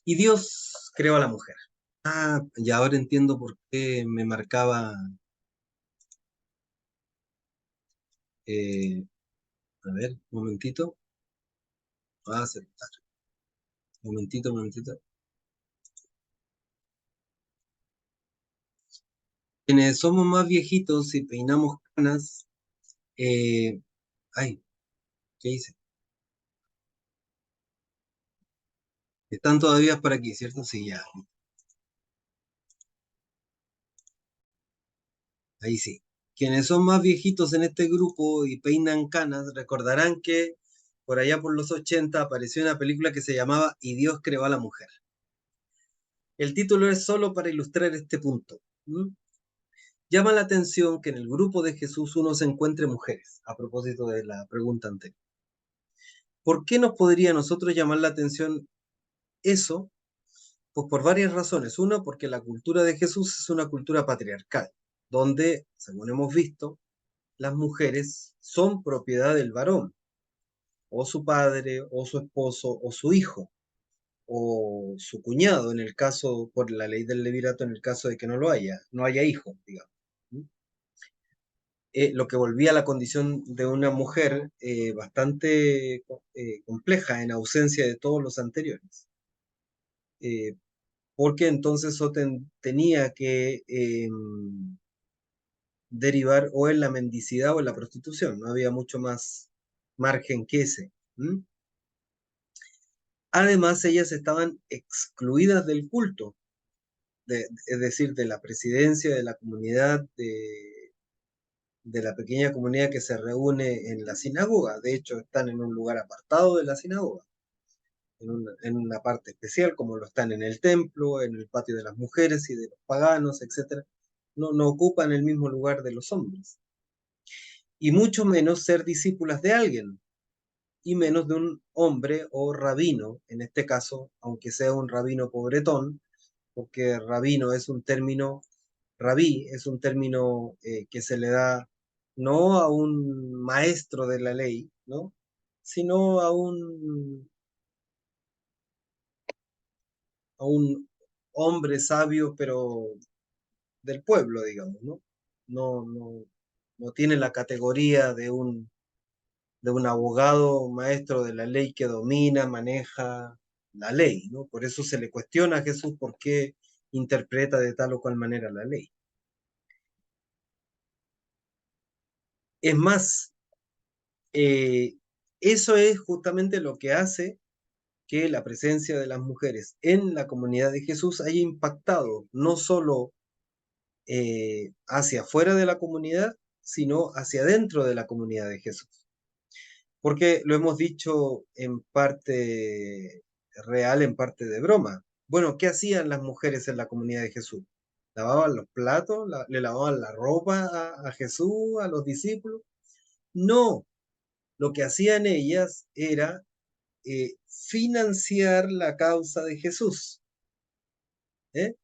Y Dios creó a la mujer. Ah, y ahora entiendo por qué me marcaba, eh, a ver, un momentito. Ah, aceptar. Un momentito, un momentito. Quienes somos más viejitos y peinamos canas, eh, ay, ¿qué hice? Están todavía por aquí, ¿cierto? Sí, ya, ahí sí. Quienes son más viejitos en este grupo y peinan canas, recordarán que por allá por los 80 apareció una película que se llamaba Y Dios creó a la mujer. El título es solo para ilustrar este punto. ¿Mm? Llama la atención que en el grupo de Jesús uno se encuentre mujeres, a propósito de la pregunta anterior. ¿Por qué nos podría a nosotros llamar la atención eso? Pues por varias razones. Una, porque la cultura de Jesús es una cultura patriarcal, donde, según hemos visto, las mujeres son propiedad del varón, o su padre, o su esposo, o su hijo, o su cuñado, en el caso, por la ley del levirato, en el caso de que no haya hijos, digamos. Lo que volvía a la condición de una mujer bastante compleja en ausencia de todos los anteriores. Porque entonces eso tenía que derivar o en la mendicidad o en la prostitución, no había mucho más margen que ese. ¿Mm? Además, ellas estaban excluidas del culto, es decir, de la presidencia, de la comunidad, de la pequeña comunidad que se reúne en la sinagoga. De hecho, están en un lugar apartado de la sinagoga, en una parte especial, como lo están en el templo, en el patio de las mujeres y de los paganos, etc. No, no ocupan el mismo lugar de los hombres. Y mucho menos ser discípulas de alguien, y menos de un hombre o rabino, en este caso, aunque sea un rabino pobretón, porque rabí es un término que se le da no a un maestro de la ley, ¿no? Sino a un hombre sabio, pero del pueblo, digamos, ¿no? No, no, no tiene la categoría de un abogado maestro de la ley que domina, maneja la ley, ¿no? Por eso se le cuestiona a Jesús por qué interpreta de tal o cual manera la ley. Es más, eso es justamente lo que hace que la presencia de las mujeres en la comunidad de Jesús haya impactado no solo hacia afuera de la comunidad, sino hacia adentro de la comunidad de Jesús. Porque lo hemos dicho en parte real, en parte de broma. Bueno, ¿qué hacían las mujeres en la comunidad de Jesús? ¿Lavaban los platos? ¿Le lavaban la ropa a Jesús, a los discípulos? No, lo que hacían ellas era financiar la causa de Jesús. ¿Eh?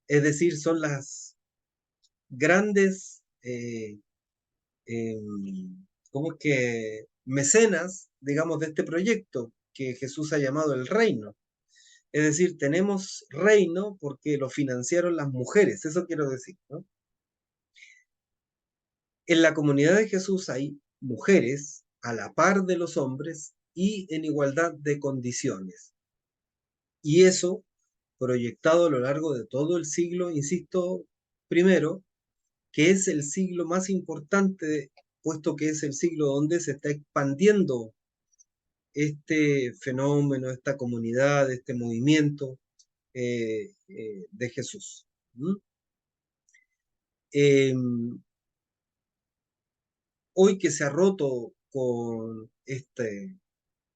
Es decir, son las grandes, ¿cómo es que mecenas, digamos, de este proyecto que Jesús ha llamado el reino? Es decir, tenemos reino porque lo financiaron las mujeres, eso quiero decir, ¿no? En la comunidad de Jesús hay mujeres a la par de los hombres y en igualdad de condiciones. Y eso, proyectado a lo largo de todo el siglo, insisto, primero, que es el siglo más importante, puesto que es el siglo donde se está expandiendo este fenómeno, esta comunidad, este movimiento de Jesús. ¿Mm? Hoy que se ha roto con este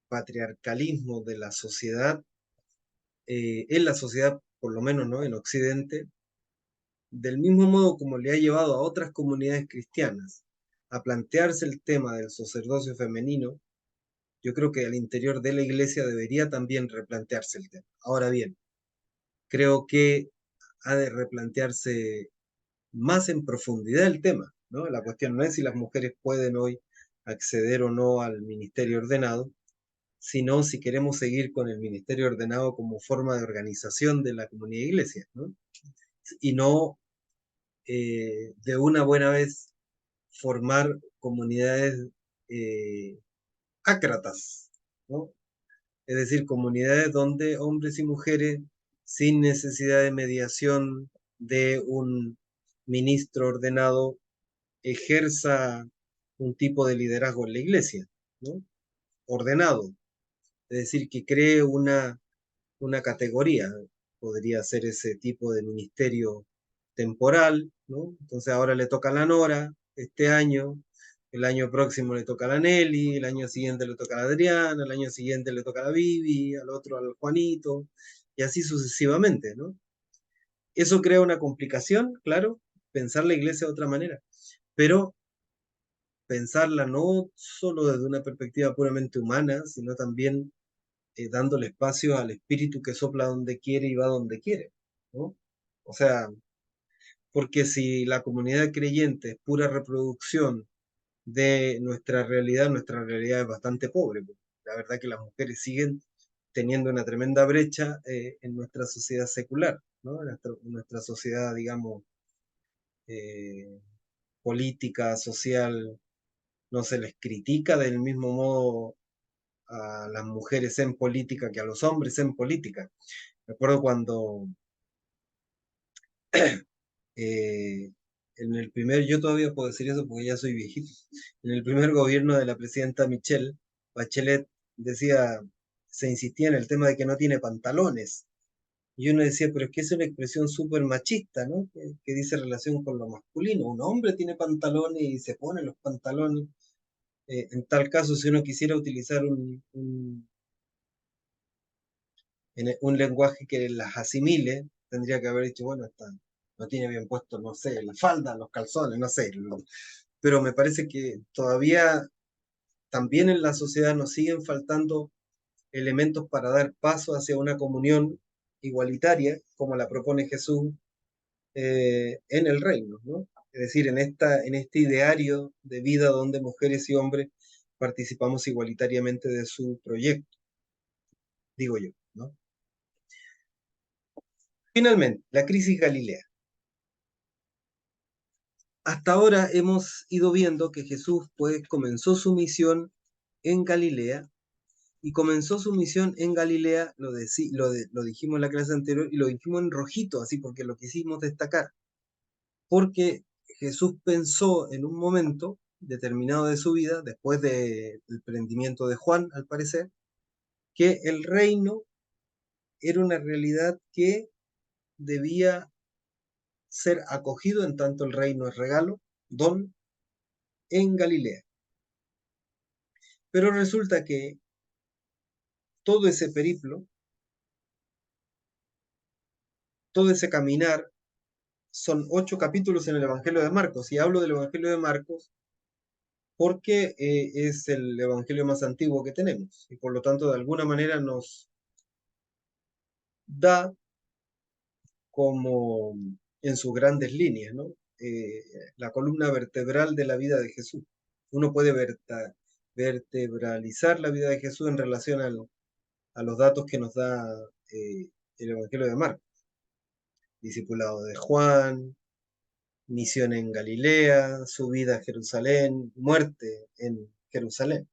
patriarcalismo de la sociedad, en la sociedad, por lo menos, ¿no?, en Occidente, del mismo modo como le ha llevado a otras comunidades cristianas a plantearse el tema del sacerdocio femenino, yo creo que al interior de la iglesia debería también replantearse el tema. Ahora bien, creo que ha de replantearse más en profundidad el tema, ¿no? La cuestión no es si las mujeres pueden hoy acceder o no al ministerio ordenado, sino si queremos seguir con el ministerio ordenado como forma de organización de la comunidad iglesia, ¿no? Y no de una buena vez formar comunidades eh, ácratas, ¿no? Es decir, comunidades donde hombres y mujeres, sin necesidad de mediación de un ministro ordenado, ejerza un tipo de liderazgo en la iglesia, ¿no? Ordenado, es decir, que cree una categoría, podría ser ese tipo de ministerio temporal, ¿no? Entonces ahora le toca a la Nora este año, el año próximo le toca a la Nelly, el año siguiente le toca a la Adriana, el año siguiente le toca a la Vivi, al otro al Juanito, y así sucesivamente, ¿no? Eso crea una complicación, claro, pensar la iglesia de otra manera, pero pensarla no solo desde una perspectiva puramente humana, sino también dándole espacio al espíritu que sopla donde quiere y va donde quiere, ¿no? O sea, porque si la comunidad creyente es pura reproducción de nuestra realidad es bastante pobre, porque la verdad que las mujeres siguen teniendo una tremenda brecha en nuestra sociedad secular, ¿no? En nuestra sociedad, digamos, eh, política, social, no se les critica del mismo modo a las mujeres en política que a los hombres en política. Recuerdo cuando eh, en el primer, yo todavía puedo decir eso porque ya soy viejito, en el primer gobierno de la presidenta Michelle Bachelet decía, se insistía en el tema de que no tiene pantalones. Y uno decía, pero es que es una expresión súper machista, ¿no? Que dice relación con lo masculino. Un hombre tiene pantalones y se pone los pantalones. En tal caso, si uno quisiera utilizar un lenguaje que las asimile, tendría que haber dicho, bueno, no tiene bien puesto, no sé, la falda, los calzones, no sé. Pero me parece que todavía también en la sociedad nos siguen faltando elementos para dar paso hacia una comunión igualitaria, como la propone Jesús en el reino, ¿no? Es decir, en este ideario de vida donde mujeres y hombres participamos igualitariamente de su proyecto, digo yo, ¿no? Finalmente, la crisis galilea. Hasta ahora hemos ido viendo que Jesús pues comenzó su misión en Galilea y comenzó su misión en Galilea, lo dijimos en la clase anterior y lo dijimos en rojito, así porque lo quisimos destacar, porque Jesús pensó en un momento determinado de su vida, después del prendimiento de Juan, al parecer, que el reino era una realidad que debía ser acogido en tanto el reino es regalo, don, en Galilea. Pero resulta que todo ese periplo, todo ese caminar, son 8 capítulos en el Evangelio de Marcos, y hablo del Evangelio de Marcos porque es el Evangelio más antiguo que tenemos, y por lo tanto de alguna manera nos da como en sus grandes líneas, ¿no? La columna vertebral de la vida de Jesús. uno puede vertebralizar la vida de Jesús en relación a los datos que nos da el Evangelio de Marcos. Discipulado de Juan, misión en Galilea, subida a Jerusalén, muerte en Jerusalén,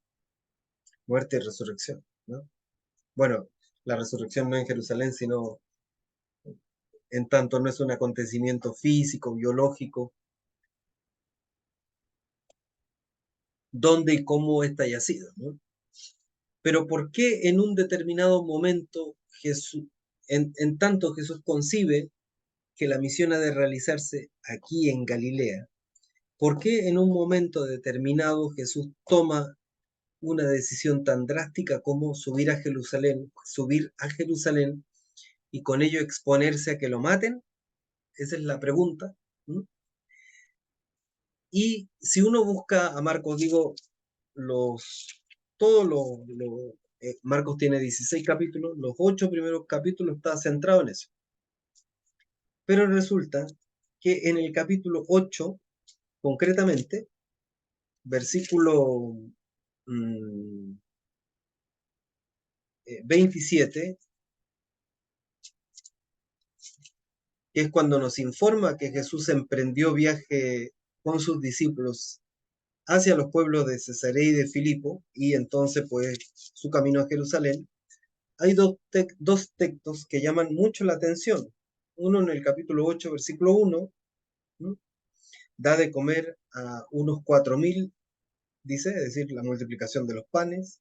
muerte y resurrección, ¿no? Bueno, la resurrección no en Jerusalén, sino en tanto no es un acontecimiento físico, biológico, dónde y cómo ésta haya sido, ¿no? Pero ¿por qué en un determinado momento Jesús, en tanto Jesús concibe que la misión ha de realizarse aquí en Galilea? ¿Por qué en un momento determinado Jesús toma una decisión tan drástica como subir a Jerusalén y con ello exponerse a que lo maten? Esa es la pregunta. ¿Mm? Y si uno busca a Marcos, digo, todos Marcos tiene 16 capítulos, los 8 primeros capítulos está centrado en eso. Pero resulta que en el capítulo 8, concretamente, versículo 27, que es cuando nos informa que Jesús emprendió viaje con sus discípulos hacia los pueblos de Cesarea y de Filipo, y entonces pues su camino a Jerusalén, hay dos textos que llaman mucho la atención. Uno en el capítulo 8, versículo 1, ¿no? Da de comer a unos 4.000, dice, es decir, la multiplicación de los panes,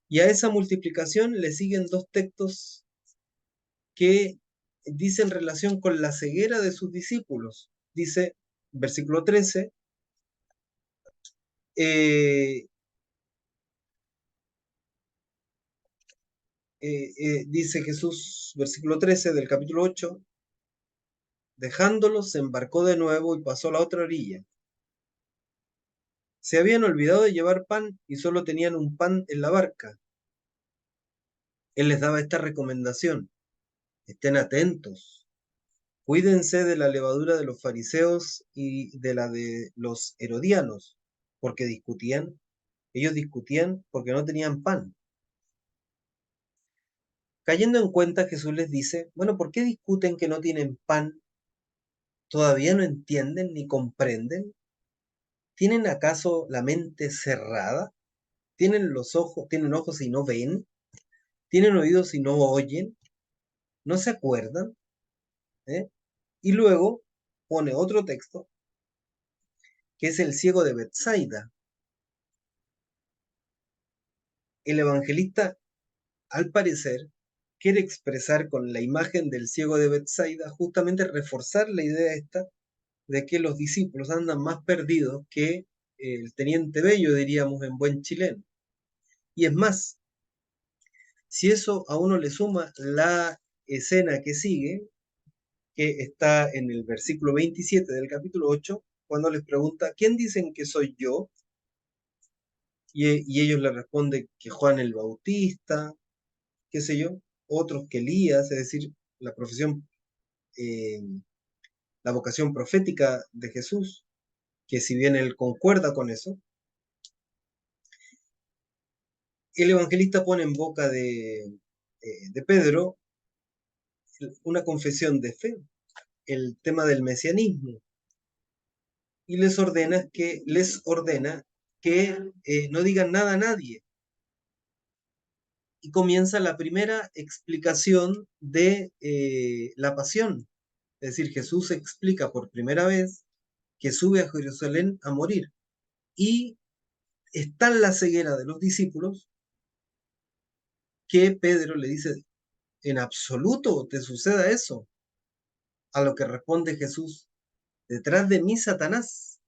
y a esa multiplicación le siguen dos textos que dicen relación con la ceguera de sus discípulos. Dice, versículo 13, eh, dice Jesús, versículo 13 del capítulo 8, dejándolos, se embarcó de nuevo y pasó a la otra orilla. Se habían olvidado de llevar pan y solo tenían un pan en la barca. Él les daba esta recomendación: estén atentos, cuídense de la levadura de los fariseos y de la de los herodianos, porque ellos discutían porque no tenían pan. Cayendo en cuenta, Jesús les dice, bueno, ¿por qué discuten que no tienen pan? ¿Todavía no entienden ni comprenden? ¿Tienen acaso la mente cerrada? ¿Tienen ojos y no ven? ¿Tienen oídos y no oyen? ¿No se acuerdan? ¿Eh? Y luego pone otro texto, que es el ciego de Betsaida. El evangelista, al parecer, quiere expresar con la imagen del ciego de Betsaida, justamente reforzar la idea esta de que los discípulos andan más perdidos que el teniente Bello, diríamos en buen chileno. Y es más, si eso a uno le suma la escena que sigue, que está en el versículo 27 del capítulo 8, cuando les pregunta, ¿quién dicen que soy yo? Y ellos le responden que Juan el Bautista, qué sé yo, otros que Elías, es decir, la profesión, eh, la vocación profética de Jesús, que si bien él concuerda con eso, el evangelista pone en boca de Pedro una confesión de fe, el tema del mesianismo, y les ordena que no digan nada a nadie. Y comienza la primera explicación de la pasión. Es decir, Jesús explica por primera vez que sube a Jerusalén a morir. Y está en la ceguera de los discípulos que Pedro le dice, en absoluto te suceda eso. A lo que responde Jesús, detrás de mí, Satanás.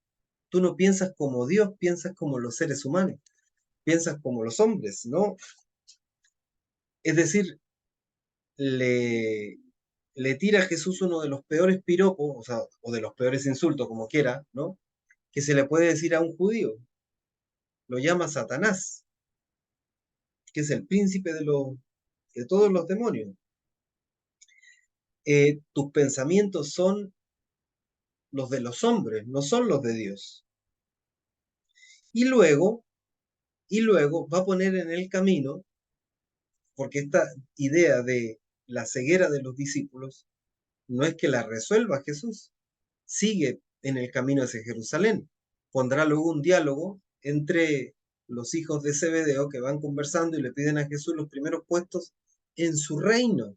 Tú no piensas como Dios, piensas como los seres humanos, piensas como los hombres, ¿no? Es decir, le, le tira a Jesús uno de los peores piropos, o sea, o de los peores insultos, como quiera, ¿no? Que se le puede decir a un judío. Lo llama Satanás, que es el príncipe de todos los demonios. Tus pensamientos son los de los hombres, no son los de Dios. Y luego, va a poner en el camino, porque esta idea de la ceguera de los discípulos no es que la resuelva Jesús, sigue en el camino hacia Jerusalén. Pondrá luego un diálogo entre los hijos de Zebedeo que van conversando y le piden a Jesús los primeros puestos en su reino.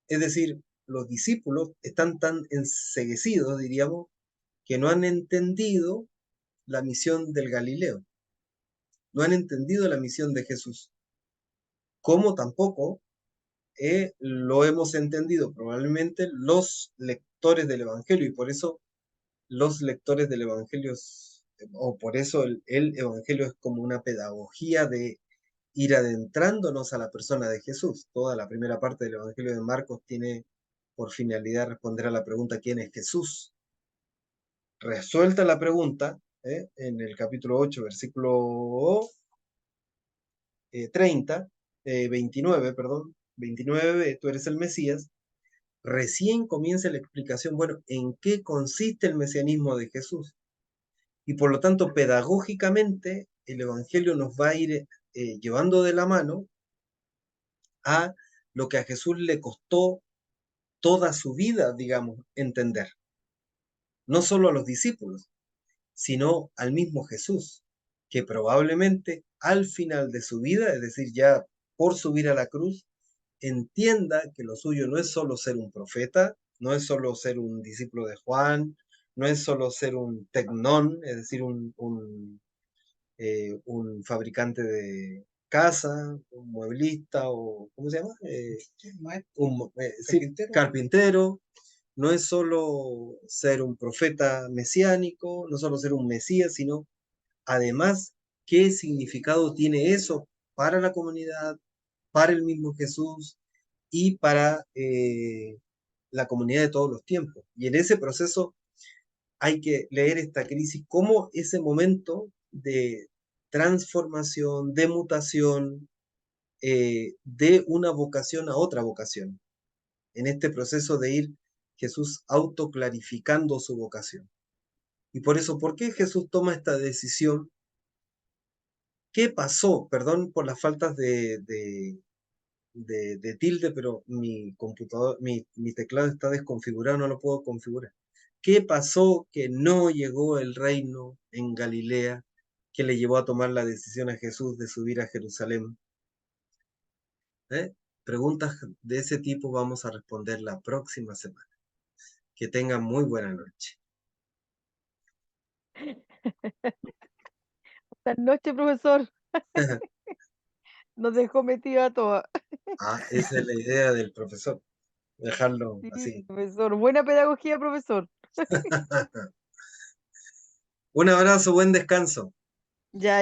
Es decir, los discípulos están tan enceguecidos, diríamos, que no han entendido la misión del Galileo, no han entendido la misión de Jesús, como tampoco lo hemos entendido probablemente los lectores del Evangelio, y por eso los lectores del Evangelio, o por eso el Evangelio es como una pedagogía de ir adentrándonos a la persona de Jesús. Toda la primera parte del Evangelio de Marcos tiene por finalidad responder a la pregunta ¿quién es Jesús? Resuelta la pregunta, en el capítulo 8, versículo 29, perdón, 29, tú eres el Mesías, recién comienza la explicación, bueno, ¿en qué consiste el mesianismo de Jesús? Y por lo tanto, pedagógicamente, el Evangelio nos va a ir llevando de la mano a lo que a Jesús le costó toda su vida, digamos, entender. No solo a los discípulos, sino al mismo Jesús, que probablemente al final de su vida, es decir, ya por subir a la cruz, entienda que lo suyo no es solo ser un profeta, no es solo ser un discípulo de Juan, no es solo ser un tecnón, es decir, un fabricante de casa, un mueblista o, ¿cómo se llama? Sí, carpintero. No es solo ser un profeta mesiánico, no solo ser un mesías, sino además qué significado tiene eso para la comunidad, para el mismo Jesús y para la comunidad de todos los tiempos. Y en ese proceso hay que leer esta crisis como ese momento de transformación, de mutación, de una vocación a otra vocación. En este proceso de ir Jesús autoclarificando su vocación. Y por eso, ¿por qué Jesús toma esta decisión? ¿Qué pasó? Perdón por las faltas de tilde, pero mi computador, mi teclado está desconfigurado, no lo puedo configurar. ¿Qué pasó que no llegó el reino en Galilea que le llevó a tomar la decisión a Jesús de subir a Jerusalén? Preguntas de ese tipo vamos a responder la próxima semana. Que tengan muy buena noche.
Buenas noches, profesor. Nos dejó metido a todas.
Esa es la idea del profesor, dejarlo
Sí,
así.
profesor. Buena pedagogía, profesor.
Un abrazo, buen descanso.
Ya